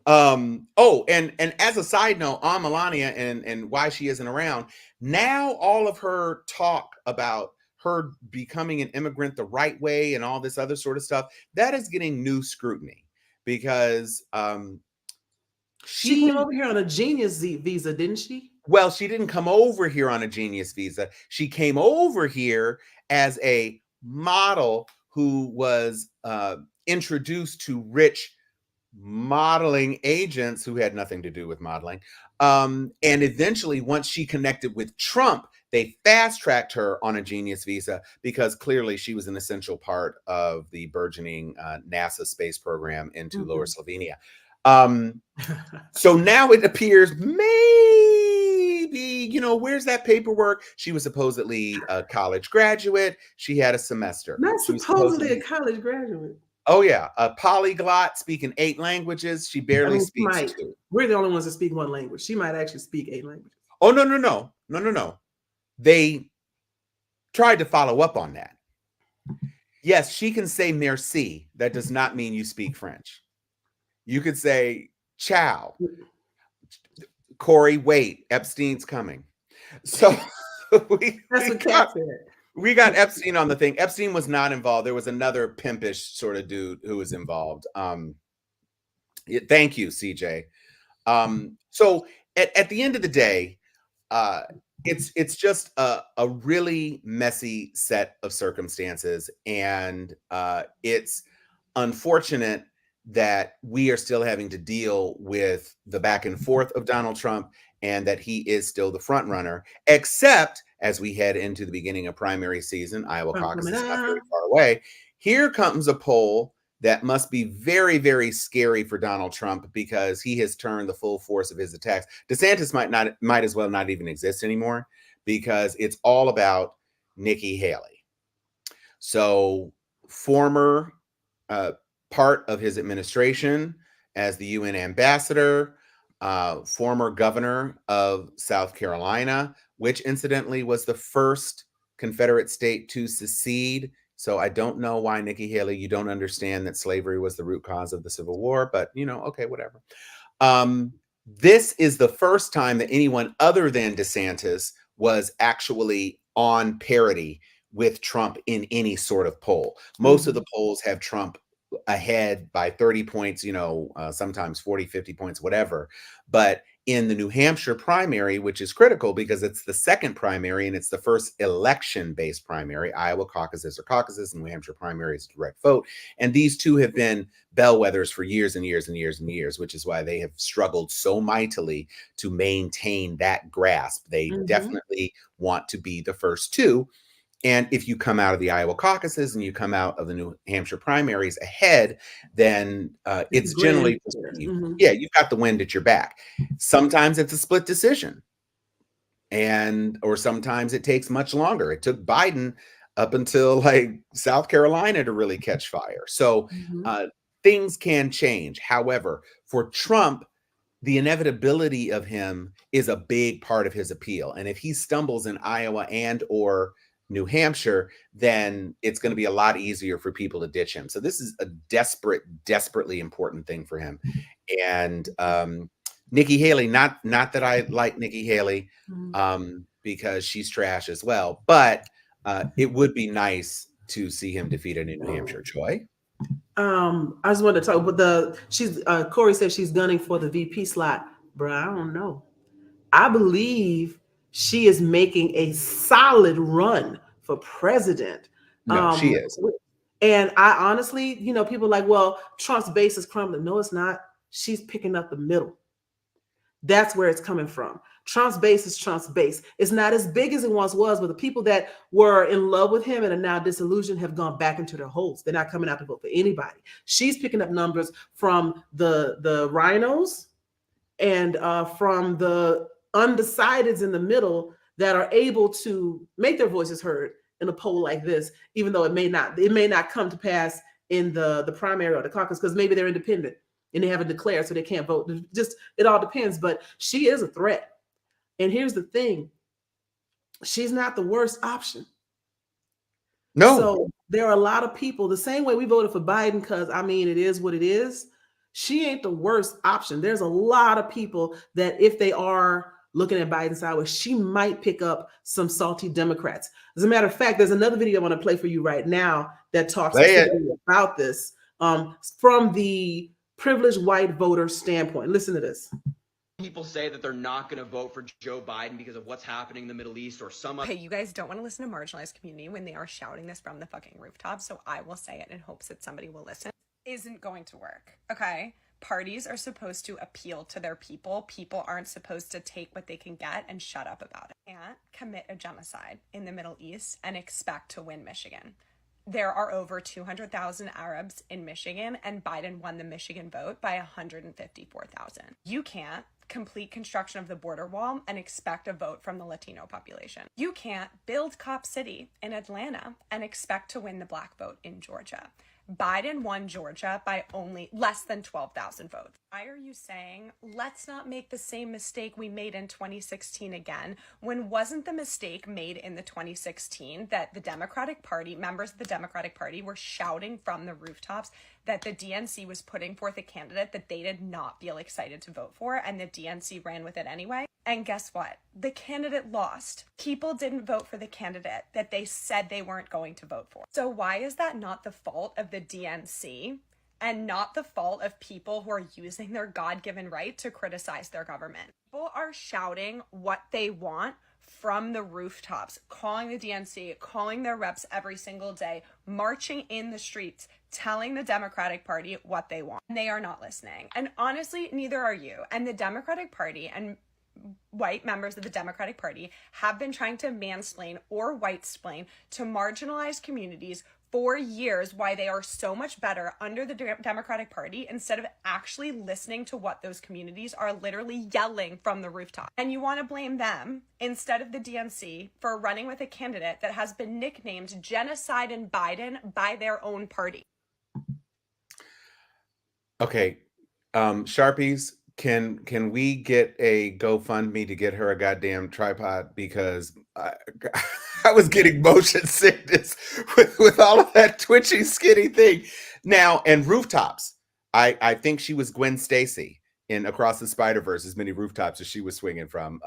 Oh, and as a side note on Melania and why she isn't around, now all of her talk about her becoming an immigrant the right way and all this other sort of stuff, that is getting new scrutiny, because she came over here on a genius visa, didn't she? Well, she didn't come over here on a genius visa. She came over here as a model who was introduced to rich modeling agents who had nothing to do with modeling. And eventually, once she connected with Trump, they fast-tracked her on a genius visa, because clearly she was an essential part of the burgeoning NASA space program into Lower Slovenia. So now it appears maybe, where's that paperwork? She was supposedly a college graduate. She had a semester. Not supposedly a college graduate. Oh, yeah. A polyglot, speaking 8 languages. She barely speaks 2. We're the only ones that speak 1 language. She might actually speak 8 languages. Oh, no. They tried to follow up on that. Yes, she can say merci. That does not mean you speak French. You could say, ciao. Corey, wait, Epstein's coming. So that's what Kat said. We got Epstein on the thing. Epstein was not involved. There was another pimpish sort of dude who was involved. Thank you, CJ. So at the end of the day, it's just a really messy set of circumstances, and it's unfortunate that we are still having to deal with the back and forth of Donald Trump, and that he is still the front runner, except as we head into the beginning of primary season. Iowa caucus is not very far away. Here comes a poll that must be very, very scary for Donald Trump, because he has turned the full force of his attacks. DeSantis might as well not even exist anymore, because it's all about Nikki Haley. So former part of his administration as the UN ambassador, former governor of South Carolina, which incidentally was the first Confederate state to secede. So I don't know why, Nikki Haley, you don't understand that slavery was the root cause of the Civil War, but okay, whatever. This is the first time that anyone other than DeSantis was actually on parity with Trump in any sort of poll. Most of the polls have Trump ahead by 30 points, sometimes 40, 50 points, whatever. But in the New Hampshire primary, which is critical because it's the second primary and it's the first election-based primary, Iowa caucuses are caucuses, and New Hampshire primary is direct vote. And these two have been bellwethers for years and years and years and years, which is why they have struggled so mightily to maintain that grasp. They definitely want to be the first two. And if you come out of the Iowa caucuses and you come out of the New Hampshire primaries ahead, then it's generally, you've got the wind at your back. Sometimes it's a split decision, or sometimes it takes much longer. It took Biden up until like South Carolina to really catch fire. So things can change. However, for Trump, the inevitability of him is a big part of his appeal. And if he stumbles in Iowa and or New Hampshire, then it's going to be a lot easier for people to ditch him. So this is a desperately important thing for him. And Nikki Haley, not that I like Nikki Haley, because she's trash as well, but it would be nice to see him defeated in New Hampshire. Joy? I just wanted to talk about Corey said she's gunning for the VP slot. Bro, I don't know. I believe she is making a solid run for president. No, she is. And I honestly, people are like, well, Trump's base is crumbling. No, it's not. She's picking up the middle. That's where it's coming from. Trump's base is Trump's base. It's not as big as it once was, but the people that were in love with him and are now disillusioned have gone back into their holes. They're not coming out to vote for anybody. She's picking up numbers from the rhinos and from the undecideds in the middle that are able to make their voices heard in a poll like this, even though it may not come to pass in the primary or the caucus, because maybe they're independent and they haven't declared, so they can't vote. Just, it all depends. But she is a threat. And here's the thing. She's not the worst option. No. So there are a lot of people, the same way we voted for Biden, because I mean, it is what it is. She ain't the worst option. There's a lot of people that if they are looking at Biden sideways, she might pick up some salty Democrats. As a matter of fact, there's another video I want to play for you right now that talks about this from the privileged white voter standpoint. Listen to this. People say that they're not going to vote for Joe Biden because of what's happening in the Middle East or some other. Hey, you guys don't want to listen to marginalized community when they are shouting this from the fucking rooftops, so I will say it in hopes that somebody will listen. Isn't going to work, okay? Parties are supposed to appeal to their people. People aren't supposed to take what they can get and shut up about it. Can't commit a genocide in the Middle East and expect to win Michigan. There are over 200,000 Arabs in Michigan, and Biden won the Michigan vote by 154,000. You can't complete construction of the border wall and expect a vote from the Latino population. You can't build Cop City in Atlanta and expect to win the black vote in Georgia. Biden won Georgia by only less than 12,000 votes. Why are you saying, let's not make the same mistake we made in 2016 again, when wasn't the mistake made in the 2016 that the Democratic Party, members of the Democratic Party were shouting from the rooftops that the DNC was putting forth a candidate that they did not feel excited to vote for, and the DNC ran with it anyway? And guess what? The candidate lost. People didn't vote for the candidate that they said they weren't going to vote for. So why is that not the fault of the DNC and not the fault of people who are using their God-given right to criticize their government? People are shouting what they want from the rooftops, calling the DNC, calling their reps every single day, marching in the streets, telling the Democratic Party what they want. And they are not listening. And honestly, neither are you. And the Democratic Party and white members of the Democratic Party have been trying to mansplain or white-splain to marginalized communities for years why they are so much better under the Democratic Party instead of actually listening to what those communities are literally yelling from the rooftop. And you want to blame them instead of the DNC for running with a candidate that has been nicknamed Genocide in Biden by their own party. Okay, Sharpies, can we get a GoFundMe to get her a goddamn tripod, because I was getting motion sickness with all of that twitchy, skinny thing. Now, and rooftops. I think she was Gwen Stacy in Across the Spider-Verse, as many rooftops as she was swinging from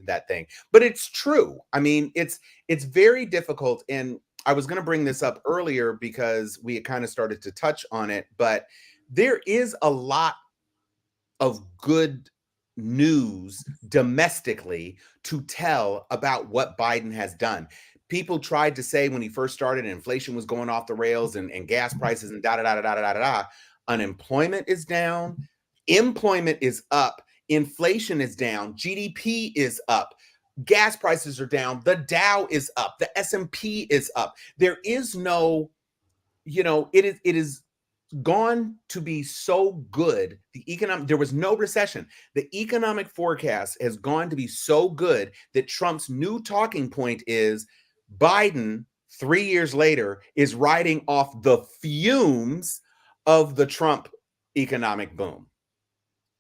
that thing. But it's true. I mean, it's very difficult. And I was going to bring this up earlier because we had kind of started to touch on it, but there is a lot of good news domestically to tell about what Biden has done. People tried to say when he first started, inflation was going off the rails and gas prices and da. Unemployment is down, employment is up, inflation is down, GDP is up, gas prices are down, the Dow is up, the S&P is up. There is no, it is gone to be so good. There was no recession. The economic forecast has gone to be so good that Trump's new talking point is Biden 3 years later is riding off the fumes of the Trump economic boom.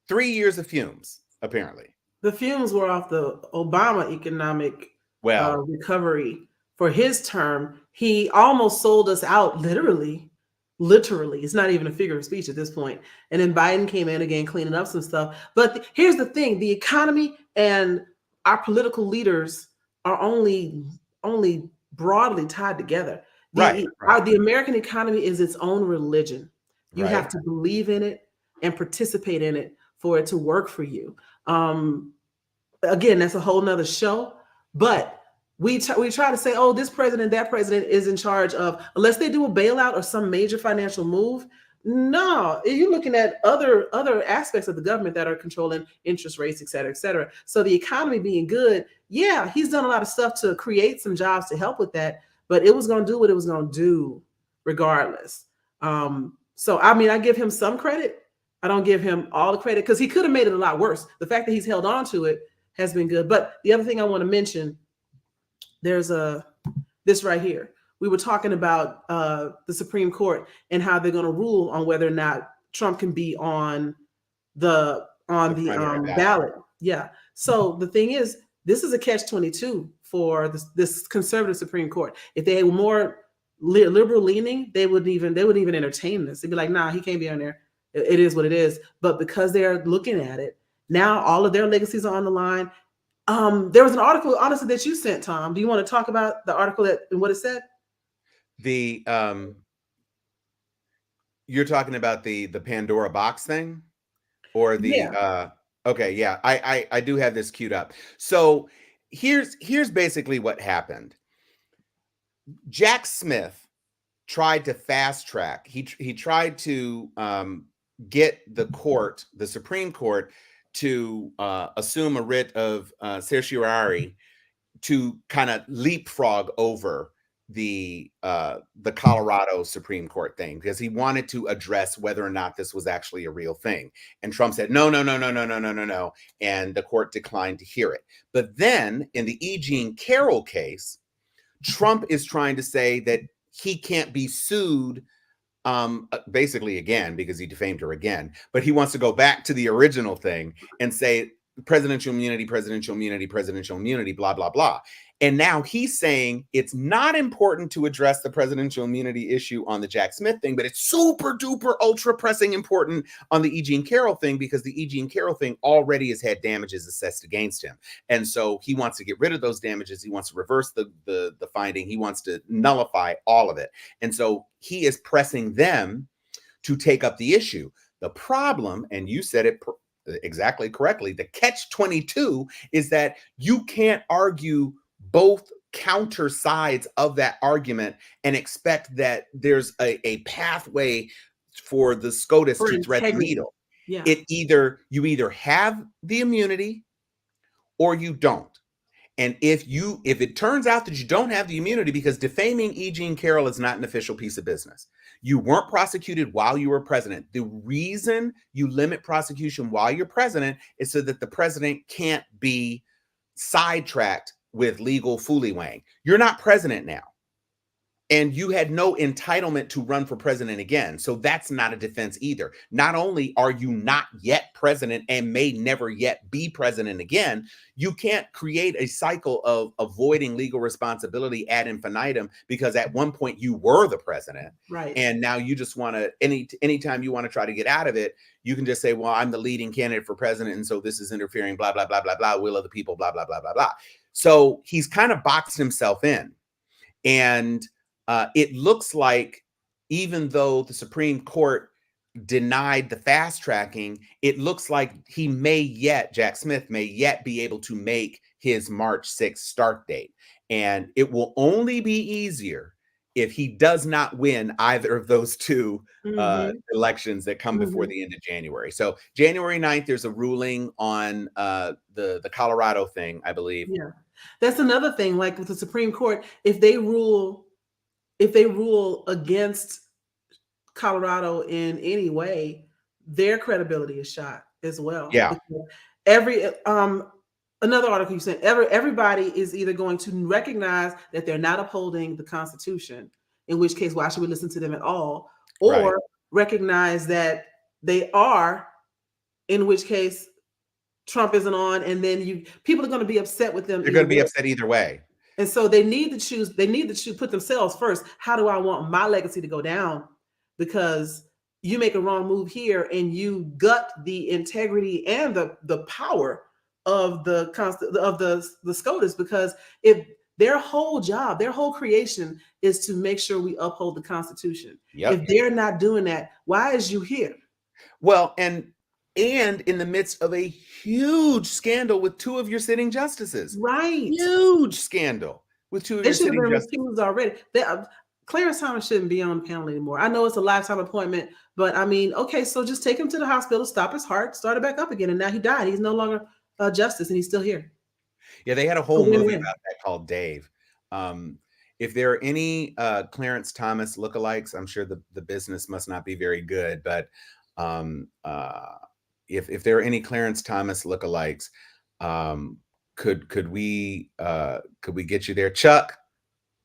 3 years of fumes, apparently. The fumes were off the Obama economic recovery for his term. He almost sold us out, literally. It's not even a figure of speech at this point. And then Biden came in again, cleaning up some stuff. But here's the thing: the economy and our political leaders are only broadly tied together. The American economy is its own religion. You have to believe in it and participate in it for it to work for you. Again, that's a whole nother show. But we try to say, oh, this president, that president is in charge of, unless they do a bailout or some major financial move, No, you're looking at other aspects of the government that are controlling interest rates, et cetera, et cetera. So the economy being good, yeah, he's done a lot of stuff to create some jobs to help with that, but it was going to do what it was going to do regardless. So I mean, I give him some credit. I don't give him all the credit because he could have made it a lot worse. The fact that he's held on to it has been good. But the other thing I want to mention, there's this right here. We were talking about the Supreme Court and how they're going to rule on whether or not Trump can be on the ballot. Yeah. So the thing is, this is a catch-22 for this conservative Supreme Court. If they were more liberal leaning, they wouldn't even entertain this. They'd be like, nah, he can't be on there. It is what it is. But because they're looking at it now, all of their legacies are on the line. There was an article, honestly, that you sent, Tom. Do you want to talk about the article and what it said? You're talking about the Pandora box thing, or the okay, yeah, I do have this queued up. So here's basically what happened. Jack Smith tried to fast track. He tried to get the Supreme Court, to assume a writ of certiorari to kind of leapfrog over the Colorado Supreme Court thing, because he wanted to address whether or not this was actually a real thing. And Trump said, no. And the court declined to hear it. But then in the E. Jean Carroll case, Trump is trying to say that he can't be sued basically again, because he defamed her again, but he wants to go back to the original thing and say presidential immunity, blah, blah, blah. And now he's saying it's not important to address the presidential immunity issue on the Jack Smith thing, but it's super duper ultra pressing important on the E. Jean Carroll thing, because the E. Jean Carroll thing already has had damages assessed against him. And so he wants to get rid of those damages. He wants to reverse the finding. He wants to nullify all of it. And so he is pressing them to take up the issue. The problem, and you said it exactly correctly, the catch-22 is that you can't argue both counter sides of that argument and expect that there's a pathway for the SCOTUS to thread the needle. Yeah. You either have the immunity or you don't. And if it turns out that you don't have the immunity, because defaming E. Jean Carroll is not an official piece of business. You weren't prosecuted while you were president. The reason you limit prosecution while you're president is so that the president can't be sidetracked with legal foolywang. You're not president now. And you had no entitlement to run for president again. So that's not a defense either. Not only are you not yet president and may never yet be president again, you can't create a cycle of avoiding legal responsibility ad infinitum, because at one point you were the president. Right. And now you just want to, anytime you want to try to get out of it, you can just say, well, I'm the leading candidate for president, and so this is interfering, blah, blah, blah, blah, blah, will of the people, blah, blah, blah, blah, blah. So he's kind of boxed himself in. And it looks like, even though the Supreme Court denied the fast tracking, it looks like Jack Smith may yet be able to make his March 6th start date. And it will only be easier if he does not win either of those two elections that come before the end of January. So January 9th, there's a ruling on the Colorado thing, I believe. Yeah. That's another thing, like with the Supreme Court, if they rule against Colorado in any way, their credibility is shot as well. Yeah. Another article you sent, everybody is either going to recognize that they're not upholding the Constitution, in which case, why should we listen to them at all? Or recognize that they are, in which case Trump isn't on, and then people are going to be upset with them. They're going to be upset either way. And so they need to choose, put themselves first. How do I want my legacy to go down? Because you make a wrong move here and you gut the integrity and the power of the SCOTUS, because if their whole job, their whole creation is to make sure we uphold the Constitution. Yep. If they're not doing that, why is you here? Well, and in the midst of a huge scandal with two of your sitting justices. Right. Huge scandal with two of your sitting justices. They should have been recused already. Clarence Thomas shouldn't be on the panel anymore. I know it's a lifetime appointment, but I mean, okay, so just take him to the hospital, stop his heart, start it back up again, and now he died. He's no longer justice, and he's still here. Yeah, they had a A whole movie win-win. about that called Dave. If there are any Clarence Thomas lookalikes, I'm sure the business must not be very good, but um, uh, if there are any Clarence Thomas lookalikes, could we get you there? Chuck,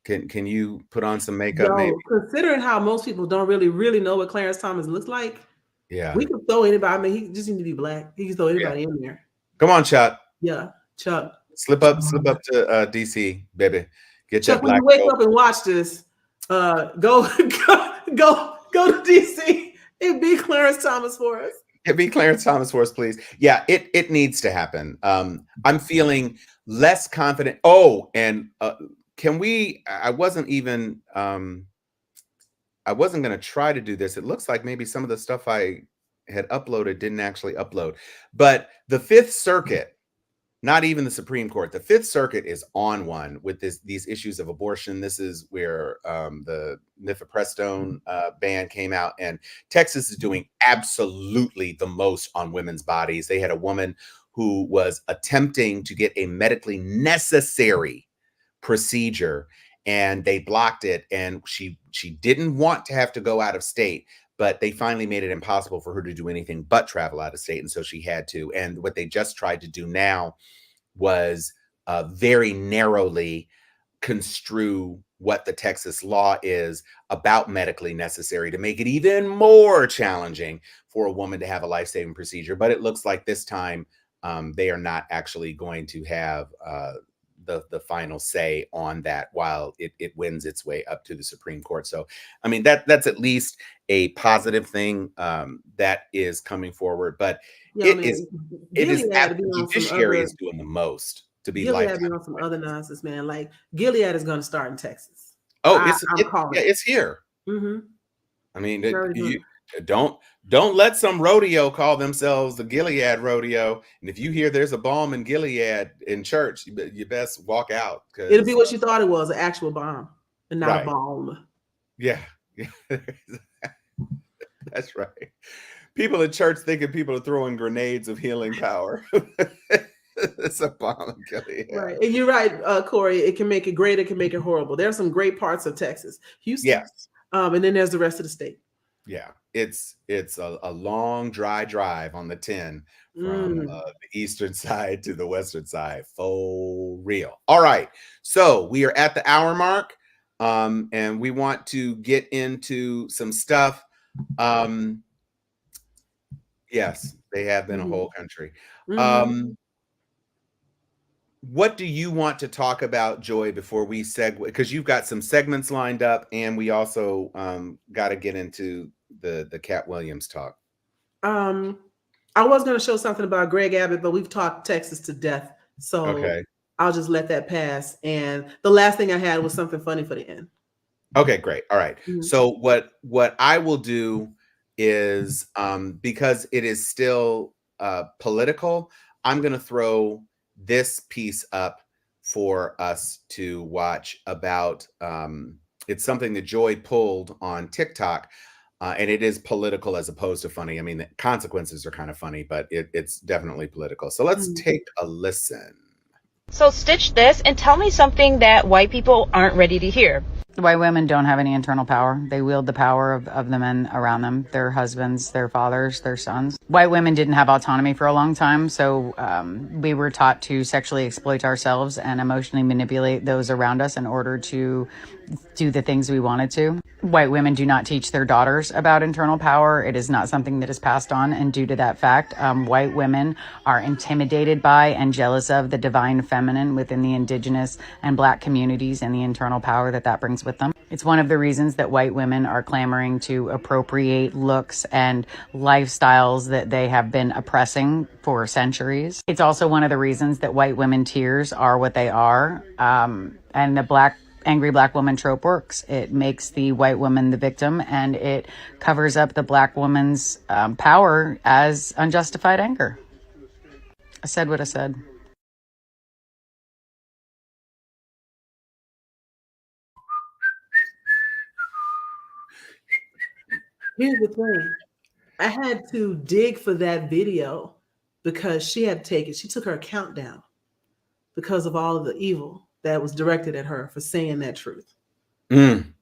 can you put on some makeup maybe? Yo, considering how most people don't really know what Clarence Thomas looks like, Yeah. we could throw anybody. I mean, he just need to be black. He can throw Yeah. anybody in there. Come on, Chuck. Yeah, Chuck. Slip up to DC, baby. Get Chuck, that when black you wake coat. up and watch this, go to DC and be Clarence Thomas for us. It be Clarence Thomas for us, please. Yeah, it needs to happen. I'm feeling less confident. Oh, and can we? I wasn't even. I wasn't going to try to do this. It looks like maybe some of the stuff I had uploaded didn't actually upload. But the Fifth Circuit, not even the Supreme Court, the Fifth Circuit is on one with these issues of abortion. This is where the mifepristone ban came out, and Texas is doing absolutely the most on women's bodies. They had a woman who was attempting to get a medically necessary procedure, and they blocked it, and she didn't want to have to go out of state, but they finally made it impossible for her to do anything but travel out of state, and so she had to. And what they just tried to do now was very narrowly construe what the Texas law is about medically necessary to make it even more challenging for a woman to have a life-saving procedure. But it looks like this time they are not actually going to have the final say on that while it wins its way up to the Supreme Court. So, I mean, that's at least a positive thing that is coming forward. But Yeah, it is the judiciary is doing the most to be Gilead be on some other nonsense, man. Like Gilead is going to start in Texas. Oh, it's here. Mm-hmm. I mean, you don't let some rodeo call themselves the Gilead rodeo. And if you hear there's a balm in Gilead in church, you best walk out. It'll be what you thought it was, an actual bomb and not a balm. Yeah. That's right. People in church thinking people are throwing grenades of healing power. It's a bomb in Gilead. Right. And you're right, Corey. It can make it great. It can make it horrible. There are some great parts of Texas. Houston. Yes. And then there's the rest of the state. Yeah, it's a long dry drive on the 10 from the eastern side to the western side. For real. All right, so we are at the hour mark, and we want to get into some stuff. Yes, they have been a whole country. What do you want to talk about, Joy, before we segue? Because you've got some segments lined up, and we also got to get into the Cat Williams talk. I was going to show something about Greg Abbott, but we've talked Texas to death, so I'll just let that pass. And the last thing I had was something funny for the end. Okay, great. All right. So what I will do is because it is still political, I'm going to throw this piece up for us to watch about it's something that Joy pulled on TikTok, and it is political as opposed to funny. I mean, the consequences are kind of funny, but it's definitely political. So let's take a listen. So stitch this and tell me something that white people aren't ready to hear. White women don't have any internal power. They wield the power of the men around them, their husbands, their fathers, their sons. White women didn't have autonomy for a long time, so we were taught to sexually exploit ourselves and emotionally manipulate those around us in order to do the things we wanted to. White women do not teach their daughters about internal power. It is not something that is passed on, and due to that fact, white women are intimidated by and jealous of the divine feminine within the indigenous and black communities and the internal power that brings with them. It's one of the reasons that white women are clamoring to appropriate looks and lifestyles that they have been oppressing for centuries. It's also one of the reasons that white women tears are what they are, and the angry black woman trope works. It makes the white woman the victim, and it covers up the black woman's power as unjustified anger. I said what I said. Here's the thing. I had to dig for that video because she took her account down because of all of the evil that was directed at her for saying that truth. Mm.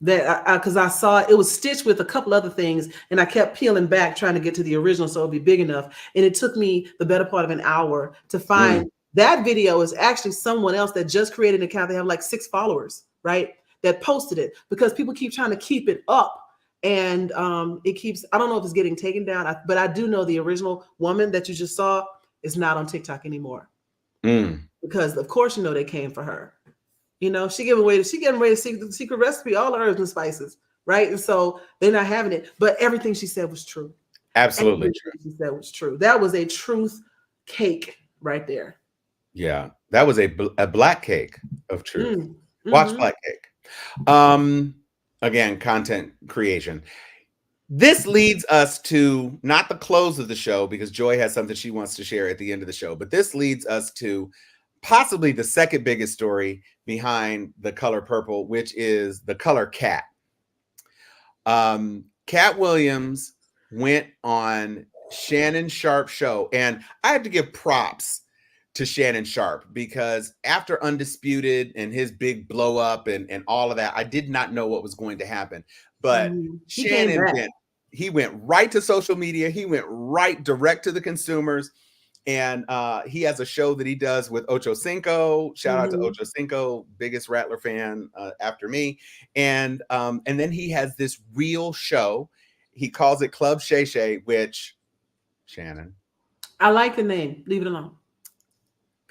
That because I saw it was stitched with a couple other things, and I kept peeling back trying to get to the original so it'd be big enough. And it took me the better part of an hour to find that video is actually someone else that just created an account. They have like 6 followers, right? That posted it because people keep trying to keep it up. And it keeps, I don't know if it's getting taken down, but I do know the original woman that you just saw is not on TikTok anymore. Because of course, they came for her. She giving away the secret recipe, all the herbs and spices, right? And so they're not having it. But everything she said was true. Absolutely true. She said was true. That was a truth cake right there. Yeah, that was a black cake of truth. Watch Black Cake. Again, content creation. This leads us to not the close of the show because Joy has something she wants to share at the end of the show, but this leads us to possibly the second biggest story behind the color purple, which is the color cat. Cat Williams went on Shannon Sharp's show, and I have to give props to Shannon Sharp because after Undisputed and his big blow up and all of that, I did not know what was going to happen. But Shannon went right to social media. He went right direct to the consumers. And he has a show that he does with Ocho Cinco. Shout out to Ocho Cinco, biggest Rattler fan after me. And then he has this real show. He calls it Club Shay Shay, which, Shannon. I like the name. Leave it alone.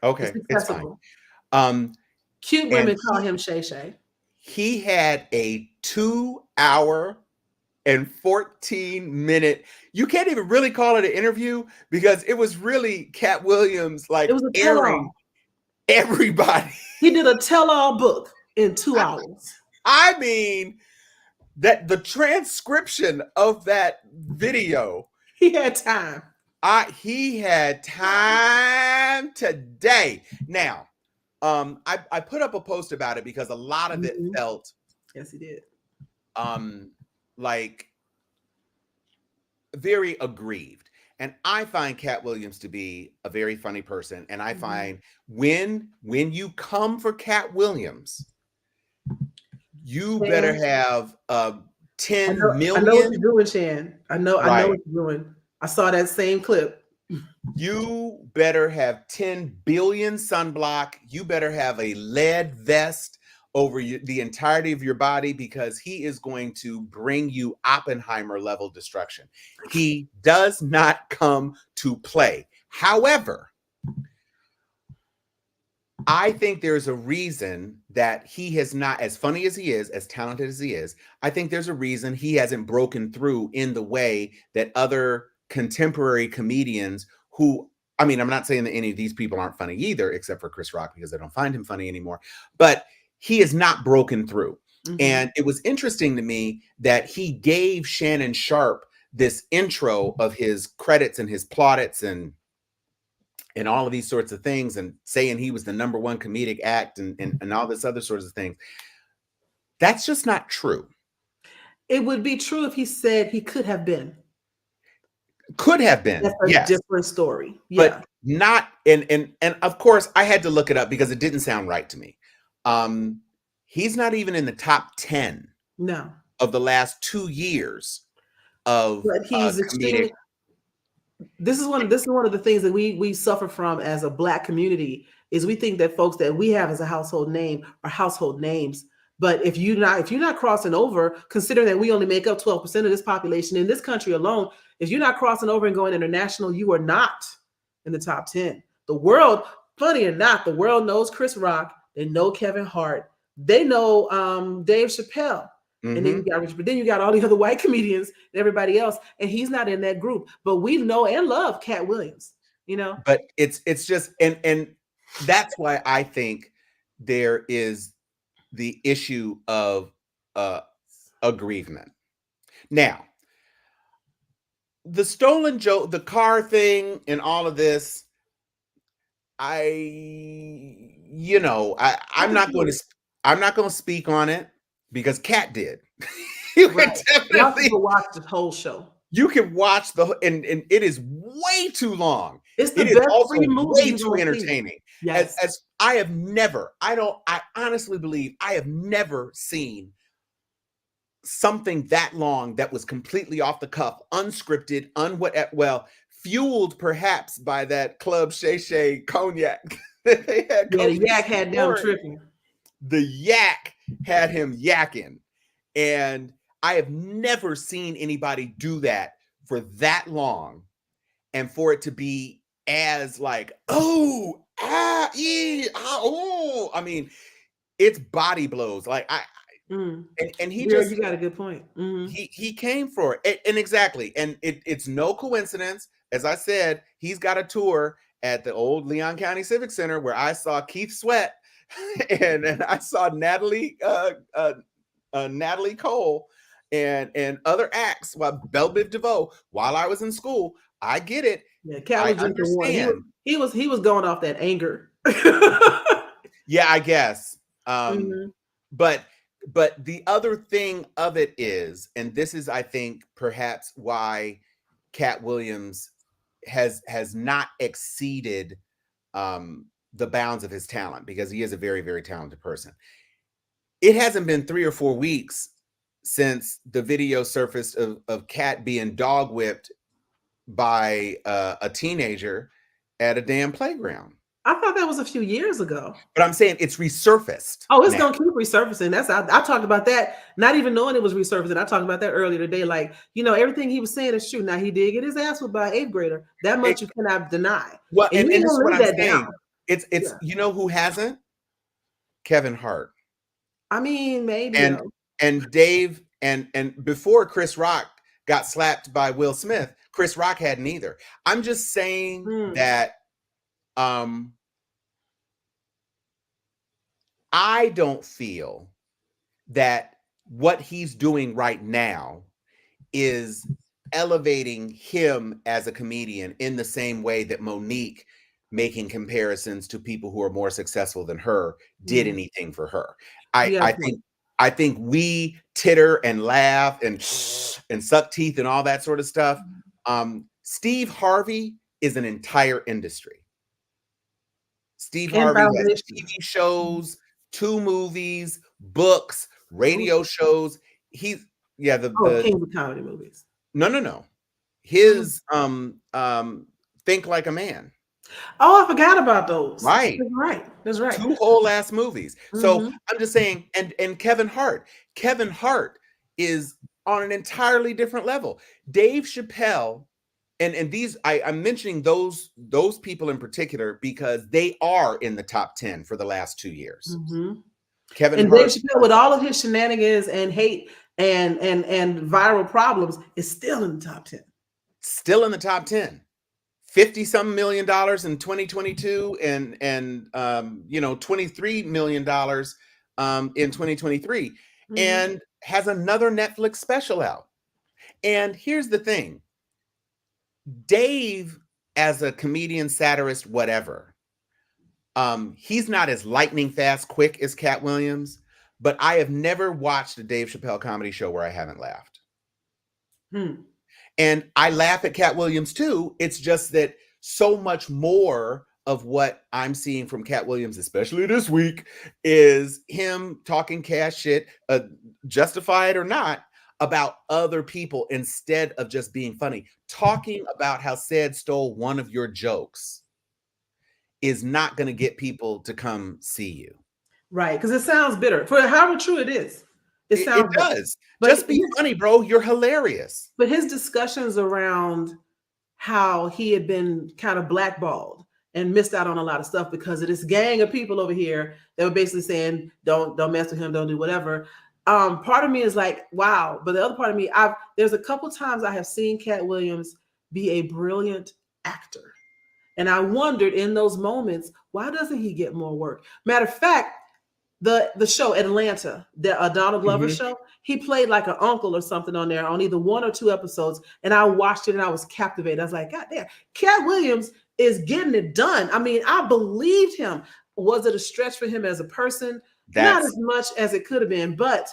Okay, it's fine. Cute women call him Shay Shay. He had a 2-hour and 14-minute. You can't even really call it an interview because it was really Cat Williams like it was a airing everybody. He did a tell-all book in 2 hours. I mean, that the transcription of that video. He had time. He had time today. Now, I put up a post about it because a lot of it felt. Yes, he did. Like very aggrieved. And I find Cat Williams to be a very funny person. And I find when you come for Cat Williams, you better have 10 million. I know what you're doing, Shan. I know what you're doing. I saw that same clip. You better have 10 billion sunblock. You better have a lead vest over the entirety of your body because he is going to bring you Oppenheimer level destruction. He does not come to play. However, I think there's a reason that he has not, as funny as he is, as talented as he is, I think there's a reason he hasn't broken through in the way that other contemporary comedians who, I mean, I'm not saying that any of these people aren't funny either, except for Chris Rock, because I don't find him funny anymore, but he has not broken through. And it was interesting to me that he gave Shannon Sharp this intro of his credits and his plaudits and all of these sorts of things and saying he was the #1 comedic act and all this other sorts of things. That's just not true. It would be true if he said he could have been. Could have been. That's a different story. Yeah. But not, and of course I had to look it up because it didn't sound right to me. He's not even in the top 10 of the last 2 years of comedic. This is one of the things that we suffer from as a Black community is we think that folks that we have as a household name are household names. But if you're not crossing over, considering that we only make up 12% of this population in this country alone, if you're not crossing over and going international, you are not in the top 10. The world, funny or not, the world knows Chris Rock. They know Kevin Hart. They know Dave Chappelle. And then you got all the other white comedians and everybody else, and he's not in that group. But we know and love Cat Williams, But it's just and that's why I think there is the issue of aggrievement. Now, the stolen joke, the car thing, and all of this, I'm not going to speak on it because Cat did. You Right. can Y'all definitely can watch the whole show. you can watch and it is way too long. It's the It is best also free movie way you're too gonna see. entertaining. Yes. As I honestly believe I have never seen something that long that was completely off the cuff, unscripted, fueled perhaps by that Club Shay Shay cognac that they had. Yeah, the yak copious had them for it. tripping. The yak had him yakking. And I have never seen anybody do that for that long and for it to be as like, oh, I mean, it's body blows. Like and he Girl, just you got a good point. he came for it. And exactly. And it's no coincidence. As I said, he's got a tour at the old Leon County Civic Center where I saw Keith Sweat and I saw Natalie Cole and other acts while Belle Biv DeVoe while I was in school. I get it. Yeah, Cat I was drinking one. understand. He was going off that anger. Yeah, I guess. But the other thing of it is, and this is, I think, perhaps why Cat Williams has not exceeded the bounds of his talent, because he is a very, very talented person. It hasn't been 3 or 4 weeks since the video surfaced of Cat being dog whipped by a teenager at a damn playground. I thought that was a few years ago. But I'm saying it's resurfaced. Oh, it's now. gonna keep resurfacing. I talked about that, not even knowing it was resurfacing. I talked about that earlier today. Like, everything he was saying is true. Now, he did get his ass whipped by an 8th grader. That much you cannot deny. Well, and this is what I'm saying. Down. It's you know who hasn't? Kevin Hart. I mean, maybe. And Dave and before Chris Rock got slapped by Will Smith, Chris Rock hadn't either. I'm just saying that I don't feel that what he's doing right now is elevating him as a comedian in the same way that Monique making comparisons to people who are more successful than her did anything for her. I think we titter and laugh and suck teeth and all that sort of stuff. Steve Harvey is an entire industry. Steve Harvey has TV shows, 2 movies, books, radio shows. He's King of Comedy movies. No. His Think Like a Man. Oh, I forgot about those. Right. That's right. 2 whole ass movies. So I'm just saying, and Kevin Hart is on an entirely different level. Dave Chappelle, and these I'm mentioning those people in particular because they are in the top 10 for the last 2 years. Kevin Hart, Dave Chappelle, with all of his shenanigans and hate and viral problems, is still in the top 10. Still in the top 10. $50-some million in 2022 and $23 million in 2023, and has another Netflix special out. And here's the thing. Dave, as a comedian, satirist, whatever, he's not as lightning fast quick as Cat Williams, but I have never watched a Dave Chappelle comedy show where I haven't laughed. And I laugh at Cat Williams too. It's just that so much more of what I'm seeing from Cat Williams, especially this week, is him talking cash shit, justified or not, about other people instead of just being funny. Talking about how Sid stole one of your jokes is not going to get people to come see you. Right, because it sounds bitter. For however true it is. It does. Just be funny, bro. You're hilarious. But his discussions around how he had been kind of blackballed and missed out on a lot of stuff because of this gang of people over here that were basically saying, don't mess with him, don't do whatever. Part of me is like, wow. But the other part of me, there's a couple times I have seen Cat Williams be a brilliant actor. And I wondered in those moments, why doesn't he get more work? Matter of fact, the show Atlanta, the Donald Glover show, he played like an uncle or something on there on either 1 or 2 episodes. And I watched it and I was captivated. I was like, God damn, Cat Williams is getting it done. I mean, I believed him. Was it a stretch for him as a person? Not as much as it could have been, but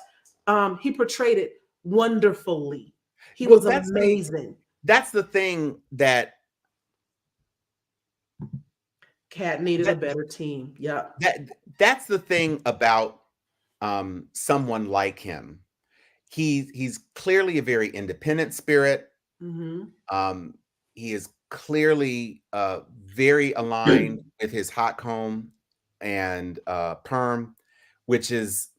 he portrayed it wonderfully. He Well, was amazing. that's the thing that Cat needed a that better team. Yeah. that's the thing about someone like him. He's clearly a very independent spirit. Mm-hmm. He is clearly very aligned with his hot comb and perm, which is,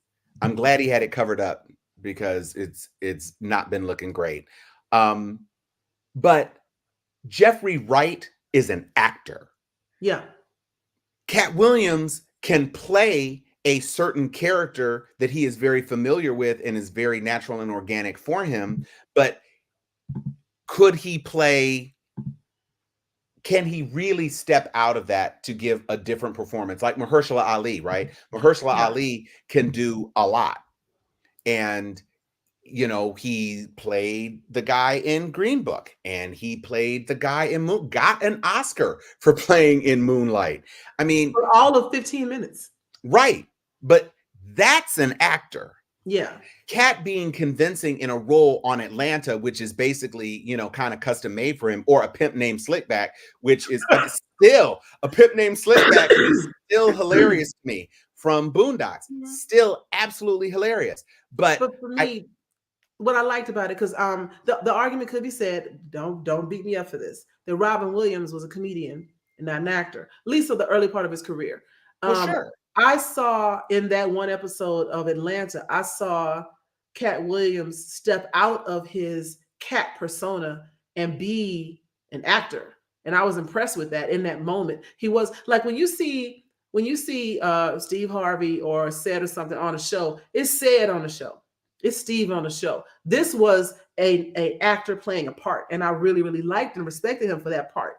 I'm glad he had it covered up because it's not been looking great. But Jeffrey Wright is an actor. Yeah. Cat Williams can play a certain character that he is very familiar with and is very natural and organic for him, but could he play, can he really step out of that to give a different performance? Like Mahershala Ali, right? Mahershala Ali can do a lot. And, you know, he played the guy in Green Book and he played the guy in got an Oscar for playing in Moonlight. I mean, for all of 15 minutes. Right. But that's an actor. Yeah. Cat being convincing in a role on Atlanta, which is basically, you know, kind of custom made for him, or A Pimp Named Slickback, which is still A Pimp Named Slickback is still hilarious to me, from Boondocks. Still absolutely hilarious. But for me, what I liked about it, because the argument could be said, don't beat me up for this, that Robin Williams was a comedian and not an actor, at least for the early part of his career. Sure. I saw in that one episode of Atlanta, I saw Cat Williams step out of his cat persona and be an actor. And I was impressed with that in that moment. He was like, when you see Steve Harvey or said or something on a show, it's said on the show. It's Steve on the show. This was a actor playing a part. And I really, really liked and respected him for that part.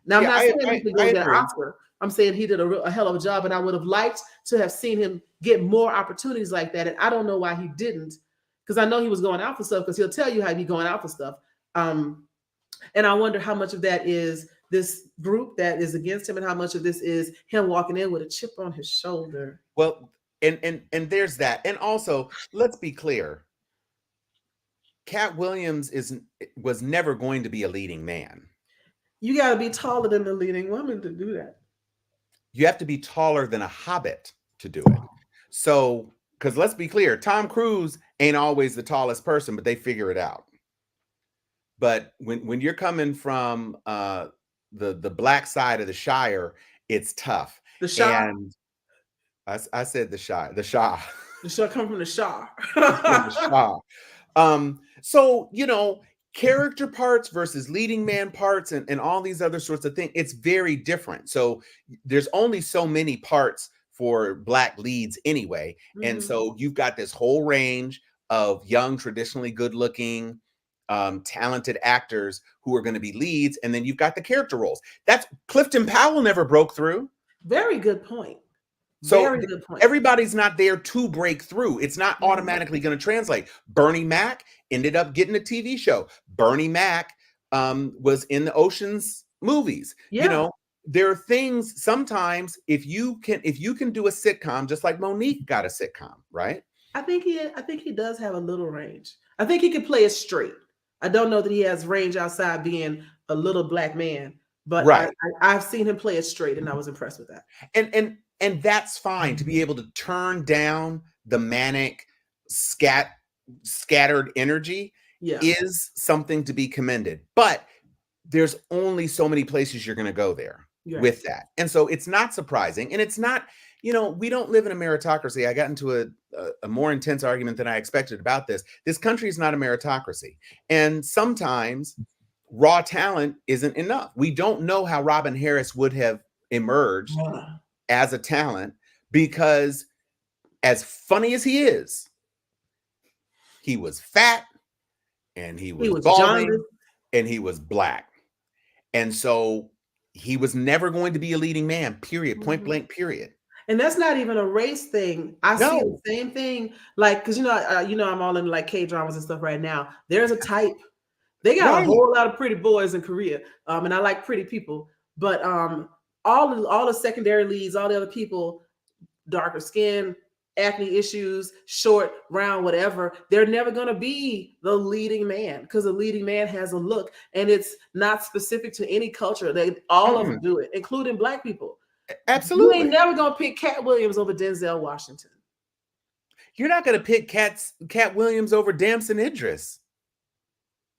Now, I'm not saying he could go get an Oscar. I'm saying he did a hell of a job, and I would have liked to have seen him get more opportunities like that. And I don't know why he didn't, because I know he was going out for stuff, because he'll tell you how he going out for stuff. And I wonder how much of that is this group that is against him and how much of this is him walking in with a chip on his shoulder. Well, and there's that. And also, let's be clear. Cat Williams was never going to be a leading man. You got to be taller than the leading woman to do that. You have to be taller than a hobbit to do it. So, because let's be clear, Tom Cruise ain't always the tallest person, but they figure it out. But when you're coming from the black side of the Shire, it's tough. The Shire. And I said the Shire. The Shah. The Shah come from the Shah. The Shah. So, you know, character parts versus leading man parts and all these other sorts of things, it's very different. So there's only so many parts for Black leads anyway. And so you've got this whole range of young, traditionally good looking, talented actors who are going to be leads. And then you've got the character roles. That's Clifton Powell never broke through. Very good point. So very good point. Everybody's not there to break through. It's not automatically going to translate. Bernie Mac ended up getting a TV show. Bernie Mac was in the Ocean's movies. Yeah. You know, there are things sometimes if you can do a sitcom, just like Monique got a sitcom, right? I think he does have a little range. I think he can play it straight. I don't know that he has range outside being a little black man, but right. I've seen him play it straight, and I was impressed with that. And that's fine to be able to turn down the manic, scattered energy is something to be commended. But there's only so many places you're going to go there with that. And so it's not surprising. And it's not, you know, we don't live in a meritocracy. I got into a more intense argument than I expected about this. This country is not a meritocracy. And sometimes raw talent isn't enough. We don't know how Robin Harris would have emerged as a talent, because as funny as he is, he was fat and he was balding and he was black. And so he was never going to be a leading man, period, point blank, period. And that's not even a race thing. I see the same thing, like, because I'm all in like K-dramas and stuff right now. There's a type. They got a whole lot of pretty boys in Korea, and I like pretty people, but all the secondary leads, all the other people, darker skin, acne issues, short, round, whatever, they're never going to be the leading man, because the leading man has a look, and it's not specific to any culture. They all of them do it, including Black people. You Absolutely. ain't never going to pick Cat Williams over Denzel Washington. You're not going to pick Cat Williams over Damson Idris.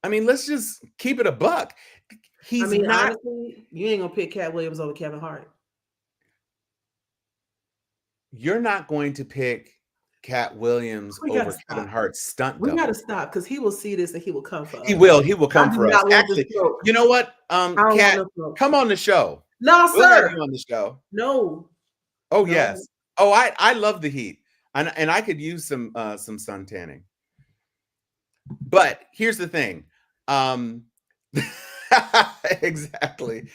I mean, let's just keep it a buck. He's not. Honestly, you ain't going to pick Cat Williams over Kevin Hart. You're not going to pick Cat Williams over Kevin Hart's stunt double. We got to stop, because he will see this and he will come for us. He will come for us. Actually, you know what? Cat, come on the show. No, we'll sir. have you on the show. No. Oh, no. Yes. Oh, I love the heat. And I could use some sun tanning. But here's the thing. Exactly.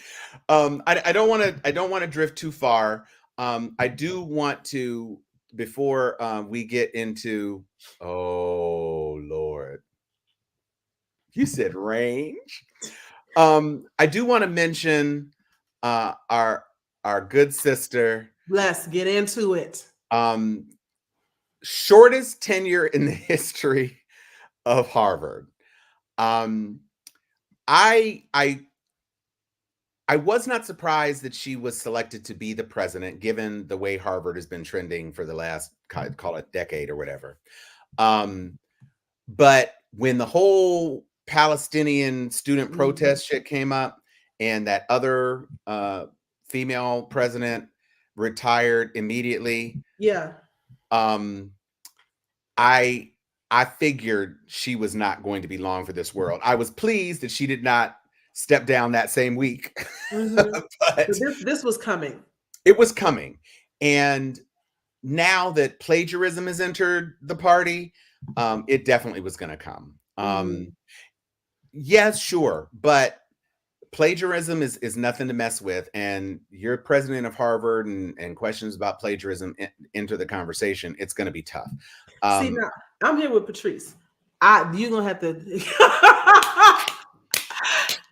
I don't want to drift too far. I do want to, before we get into, oh Lord, you said range. I do want to mention our good sister. Let's get into it. Shortest tenure in the history of Harvard. I was not surprised that she was selected to be the president, given the way Harvard has been trending for the last, call it, decade or whatever. But when the whole Palestinian student protest shit came up, and that other female president retired immediately, yeah, I figured she was not going to be long for this world. I was pleased that she did not step down that same week. But this was coming. It was coming. And now that plagiarism has entered the party, it definitely was going to come. Yes, sure. But plagiarism is nothing to mess with. And you're president of Harvard, and questions about plagiarism enter the conversation. It's going to be tough. See, now I'm here with Patrice. You're going to have to...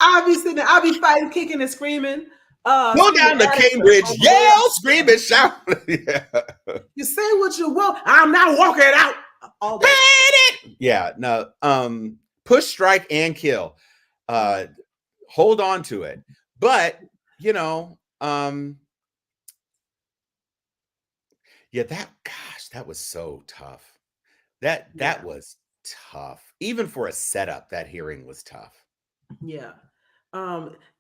I'll be sitting there, I'll be fighting, kicking, and screaming. Go down to Cambridge, yell, scream, and shout. Yeah. You say what you want. I'm not walking out. All day. Yeah, no. Push, strike, and kill. Hold on to it. But you know, yeah, that was so tough. That was tough. Even for a setup, that hearing was tough. Yeah.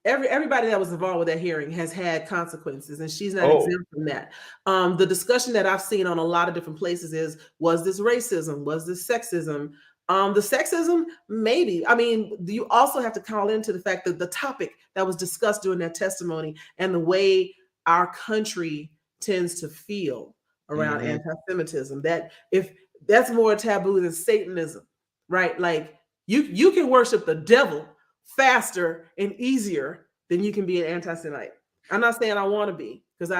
Everybody that was involved with that hearing has had consequences, and she's not exempt from that. The discussion that I've seen on a lot of different places is, was this racism? Was this sexism? The sexism, maybe. I mean, you also have to call into the fact that the topic that was discussed during that testimony, and the way our country tends to feel around anti-Semitism, that if that's more taboo than Satanism, right? Like you can worship the devil faster and easier than you can be an anti-Semite. I'm not saying I want to be, because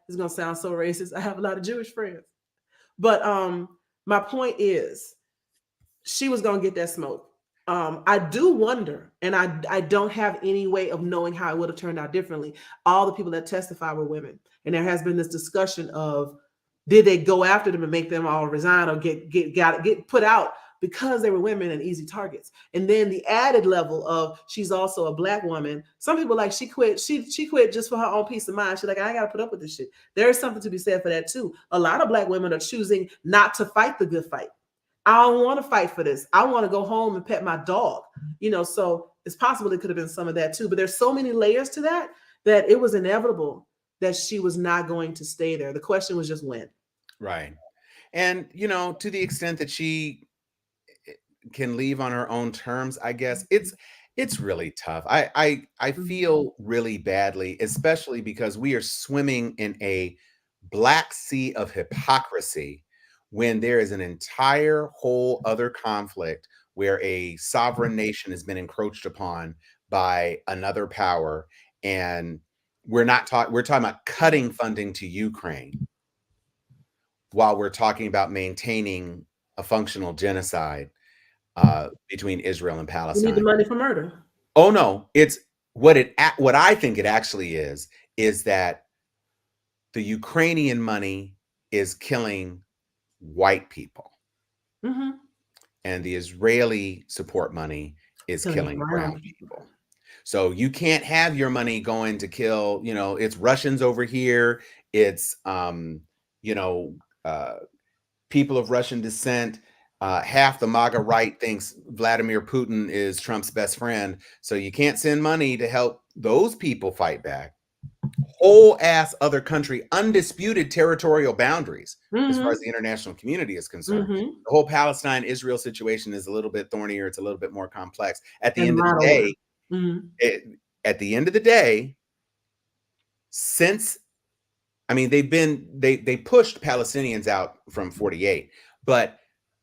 it's going to sound so racist. I have a lot of Jewish friends. But my point is, she was going to get that smoke. I do wonder, and I don't have any way of knowing how it would have turned out differently. All the people that testified were women. And there has been this discussion of, did they go after them and make them all resign, or get put out because they were women and easy targets? And then the added level of, she's also a Black woman. Some people like, she quit. She quit just for her own peace of mind. She's like, I got to put up with this shit. There is something to be said for that too. A lot of Black women are choosing not to fight the good fight. I don't want to fight for this. I want to go home and pet my dog. So it's possible it could have been some of that too. But there's so many layers to that it was inevitable that she was not going to stay there. The question was just when. Right. And, to the extent that she can leave on her own terms, I guess it's really tough. I feel really badly, especially because we are swimming in a black sea of hypocrisy when there is an entire whole other conflict where a sovereign nation has been encroached upon by another power. And we're talking about cutting funding to Ukraine, while we're talking about maintaining a functional genocide between Israel and Palestine. We need the money for murder. Oh no, it's what I think it actually is that the Ukrainian money is killing white people. Mm-hmm. And the Israeli support money is killing brown people. So you can't have your money going to kill, it's Russians over here. It's, people of Russian descent. Half the MAGA right thinks Vladimir Putin is Trump's best friend. So you can't send money to help those people fight back. Whole ass other country, undisputed territorial boundaries as far as the international community is concerned. The whole Palestine-Israel situation is a little bit thornier. It's a little bit more complex. At the end of the day, since they pushed Palestinians out from 48, but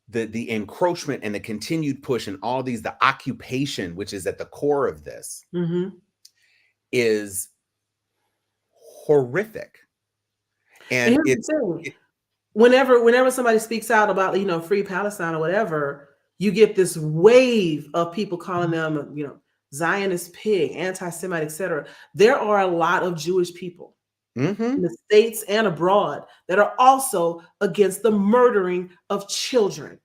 the encroachment and the continued push and all these, the occupation, which is at the core of this, is horrific. And whenever somebody speaks out about, free Palestine or whatever, you get this wave of people calling them, Zionist pig, anti-Semite, etc. There are a lot of Jewish people in the States and abroad that are also against the murdering of children.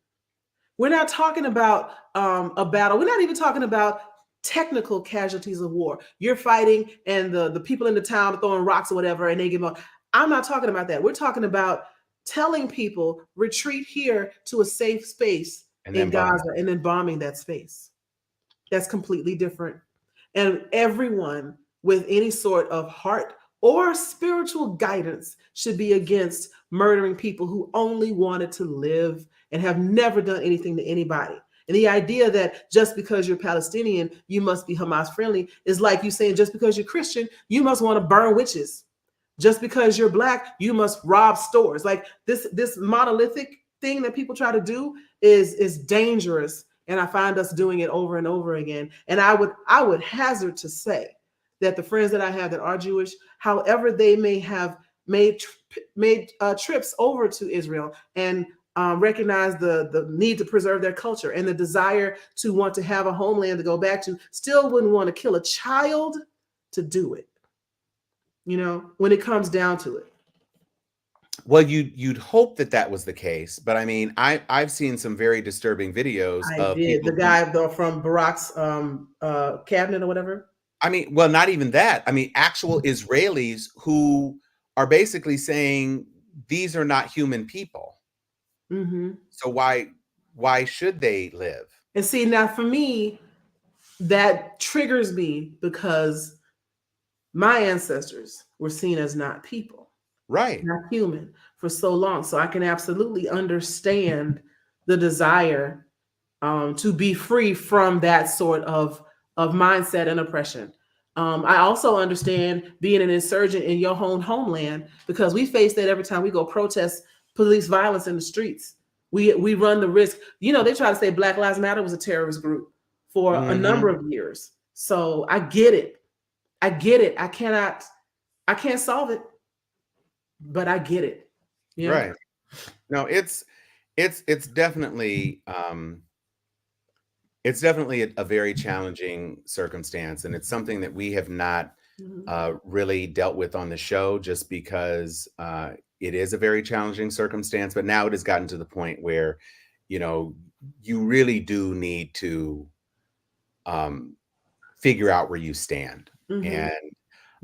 We're not talking about a battle. We're not even talking about technical casualties of war. You're fighting and the people in the town are throwing rocks or whatever and they get more. I'm not talking about that. We're talking about telling people retreat here to a safe space in Gaza and then bombing that space. That's completely different. And everyone with any sort of heart or spiritual guidance should be against murdering people who only wanted to live and have never done anything to anybody. And the idea that just because you're Palestinian, you must be Hamas friendly is like you saying just because you're Christian, you must want to burn witches. Just because you're Black, you must rob stores. Like this monolithic thing that people try to do is dangerous. And I find us doing it over and over again. And I would hazard to say that the friends that I have that are Jewish, however they may have made trips over to Israel and recognize the need to preserve their culture and the desire to want to have a homeland to go back to, still wouldn't want to kill a child to do it, when it comes down to it. Well, you'd hope that was the case, but I mean, I've seen some very disturbing videos of the guy from Barack's cabinet or whatever. I mean, well, not even that. I mean, actual Israelis who are basically saying these are not human people. So why should they live? And see, now for me, that triggers me because my ancestors were seen as not people, right? Not human for so long. So I can absolutely understand the desire to be free from that sort of mindset and oppression. I also understand being an insurgent in your own homeland because we face that every time we go protest police violence in the streets. We run the risk. They try to say Black Lives Matter was a terrorist group for a number of years. So I get it. I can't solve it, but I get it. Right. No, it's definitely a very challenging circumstance, and it's something that we have not really dealt with on the show just because it is a very challenging circumstance. But now it has gotten to the point where, you really do need to figure out where you stand. And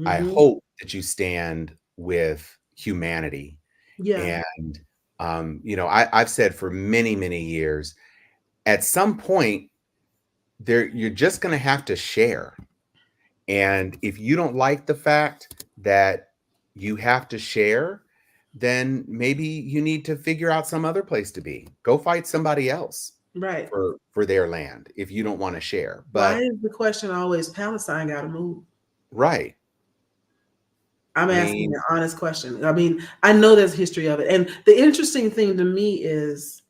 I hope that you stand with humanity. Yeah. And, I've said for many, many years, at some point, you're just going to have to share. And if you don't like the fact that you have to share, then maybe you need to figure out some other place to be. Go fight somebody else, right, for their land if you don't want to share. But why is the question always Palestine got to move? Right. I'm asking an honest question. I mean, I know there's history of it. And the interesting thing to me is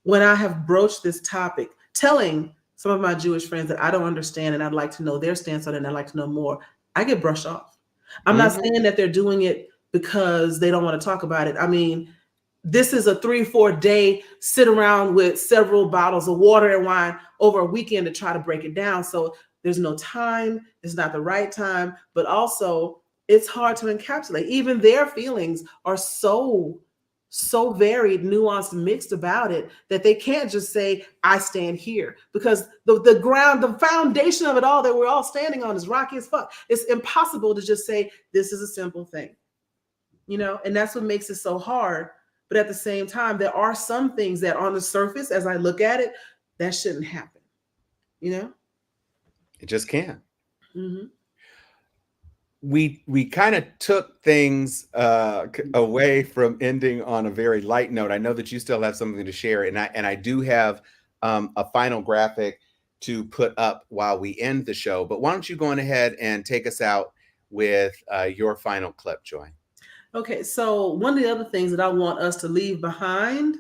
when I have broached this topic, telling some of my Jewish friends that I don't understand and I'd like to know their stance on it and I'd like to know more, I get brushed off. I'm not saying that they're doing it because they don't want to talk about it. I mean, this is a 3-4 day sit around with several bottles of water and wine over a weekend to try to break it down. So there's no time. It's not the right time, but also it's hard to encapsulate. Even their feelings are so so varied, nuanced, mixed about it that they can't just say, I stand here, because the ground, the foundation of it all that we're all standing on is rocky as fuck. It's impossible to just say, this is a simple thing, you know, and that's what makes it so hard. But at the same time, there are some things that on the surface, as I look at it, that shouldn't happen, you know? It just can't. Mm-hmm. We kind of took things away from ending on a very light note. I know that you still have something to share, and I do have a final graphic to put up while we end the show. But why don't you go on ahead and take us out with your final clip, Joy? Okay, so one of the other things that I want us to leave behind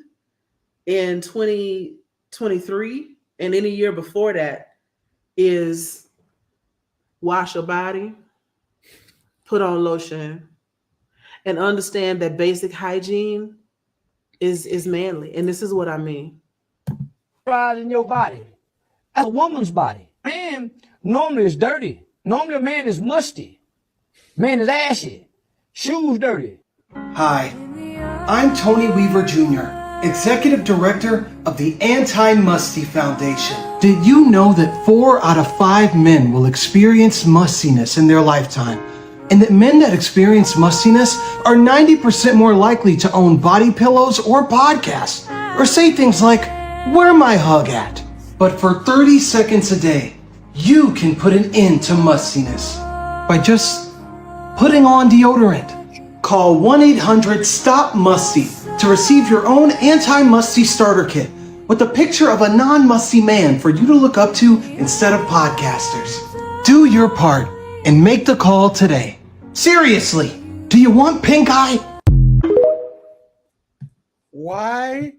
in 2023 and any year before that is wash your body, put on lotion, and understand that basic hygiene is manly. And this is what I mean. Pride in your body. That's a woman's body. Man normally is dirty. Normally a man is musty. Man is ashy. Shoes dirty. Hi, I'm Tony Weaver Jr., Executive Director of the Anti-Musty Foundation. Did you know that 4 out of 5 men will experience mustiness in their lifetime? And that men that experience mustiness are 90% more likely to own body pillows or podcasts, or say things like, "Where my hug at?" But for 30 seconds a day, you can put an end to mustiness by just putting on deodorant. Call 1-800-STOP-MUSTY to receive your own anti-musty starter kit with a picture of a non-musty man for you to look up to instead of podcasters. Do your part and make the call today. Seriously, do you want pink eye? Why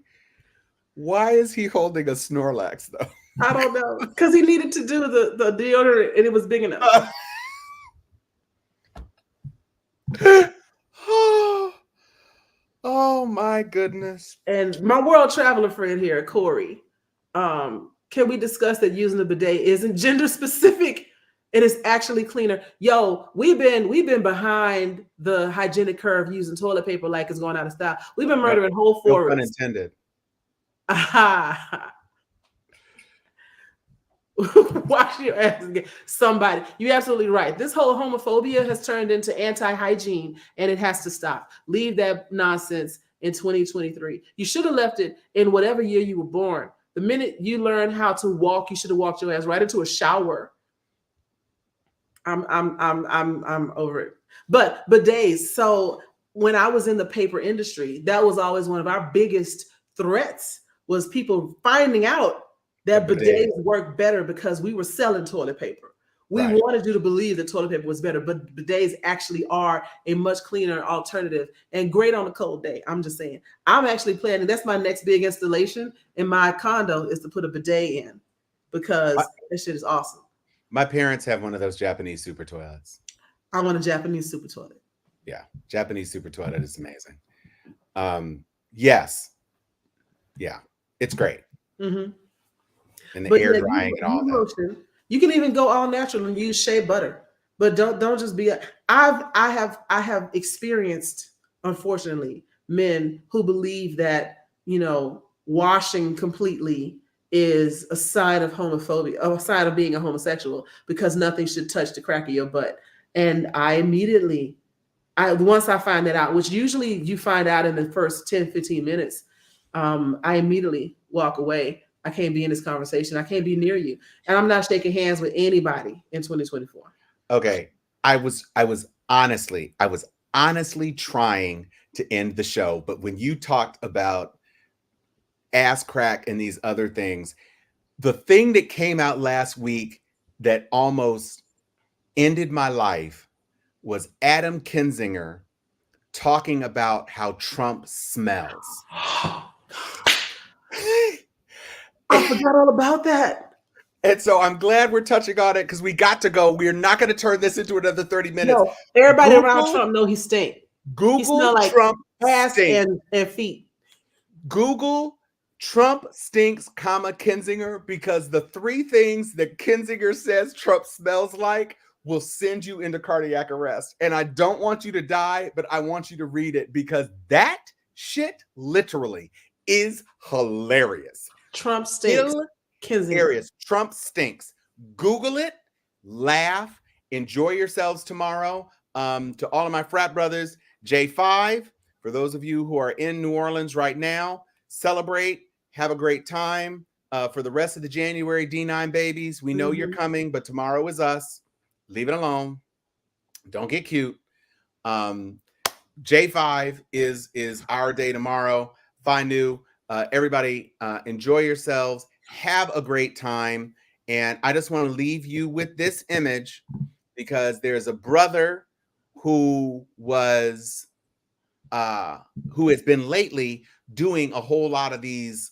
is he holding a Snorlax though? I don't know, because he needed to do the deodorant and it was big enough. Oh my goodness. And my world traveler friend here, Corey, can we discuss that using the bidet isn't gender specific? It is actually cleaner. Yo, we've been behind the hygienic curve using toilet paper like it's going out of style. We've been murdering whole forests. No pun intended. Wash your ass again. Somebody, you're absolutely right. This whole homophobia has turned into anti-hygiene, and it has to stop. Leave that nonsense in 2023. You should have left it in whatever year you were born. The minute you learn how to walk, you should have walked your ass right into a shower. I'm over it. But bidets. So when I was in the paper industry, that was always one of our biggest threats, was people finding out that bidets work better because we were selling toilet paper. We wanted you to believe that toilet paper was better, but bidets actually are a much cleaner alternative and great on a cold day. I'm just saying. I'm actually planning. That's my next big installation in my condo, is to put a bidet in, because this shit is awesome. My parents have one of those Japanese super toilets. I want a Japanese super toilet. Yeah, Japanese super toilet is amazing. Yes. Yeah, it's great. Mm-hmm. And the air drying and all that. Lotion. You can even go all natural and use shea butter, but don't just be. I have experienced, unfortunately, men who believe that, you know, washing completely is a sign of homophobia, a sign of being a homosexual, because nothing should touch the crack of your butt. And I immediately, once I find that out, which usually you find out in the first 10, 15 minutes, I immediately walk away. I can't be in this conversation. I can't be near you. And I'm not shaking hands with anybody in 2024. Okay. I was honestly trying to end the show, but when you talked about ass crack and these other things, the thing that came out last week that almost ended my life was Adam Kinzinger talking about how Trump smells. I forgot all about that. And so I'm glad we're touching on it, because we got to go. We're not going to turn this into another 30 minutes. No, everybody around Trump know he stink. Google he smell like Trump ass stink. and feet. Google Trump stinks, Kinzinger, because the 3 things that Kinzinger says Trump smells like will send you into cardiac arrest. And I don't want you to die, but I want you to read it, because that Shit literally is hilarious. Trump stinks. Kensington. Hilarious. Trump stinks. Google it, laugh, enjoy yourselves tomorrow. To all of my frat brothers, J5, for those of you who are in New Orleans right now, celebrate, have a great time. For the rest of the January D9 babies, we know you're coming, but tomorrow is us. Leave it alone. Don't get cute. J5 is our day tomorrow. Finu, everybody, enjoy yourselves. Have a great time. And I just want to leave you with this image because there's a brother who has been lately doing a whole lot of these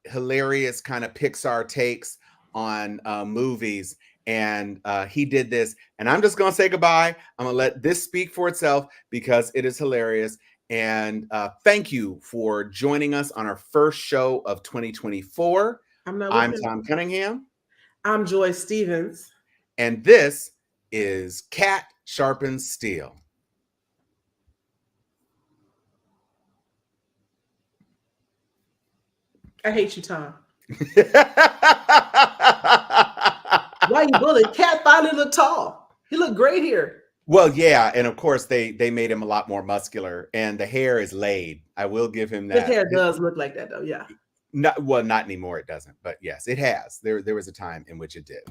hilarious kind of Pixar takes on movies. And he did this. And I'm just going to say goodbye. I'm going to let this speak for itself because it is hilarious. And thank you for joining us on our first show of 2024. I'm Tom Cunningham. I'm Joy Stevens. And this is Cat Sharpens Steel. I hate you, Tom. Why you bullied? Cat finally looked tall. He looked great here. Well, yeah, and of course they made him a lot more muscular, and the hair is laid. I will give him that. His hair does look like that, though. Yeah. Not anymore. It doesn't, but yes, it has. There was a time in which it did.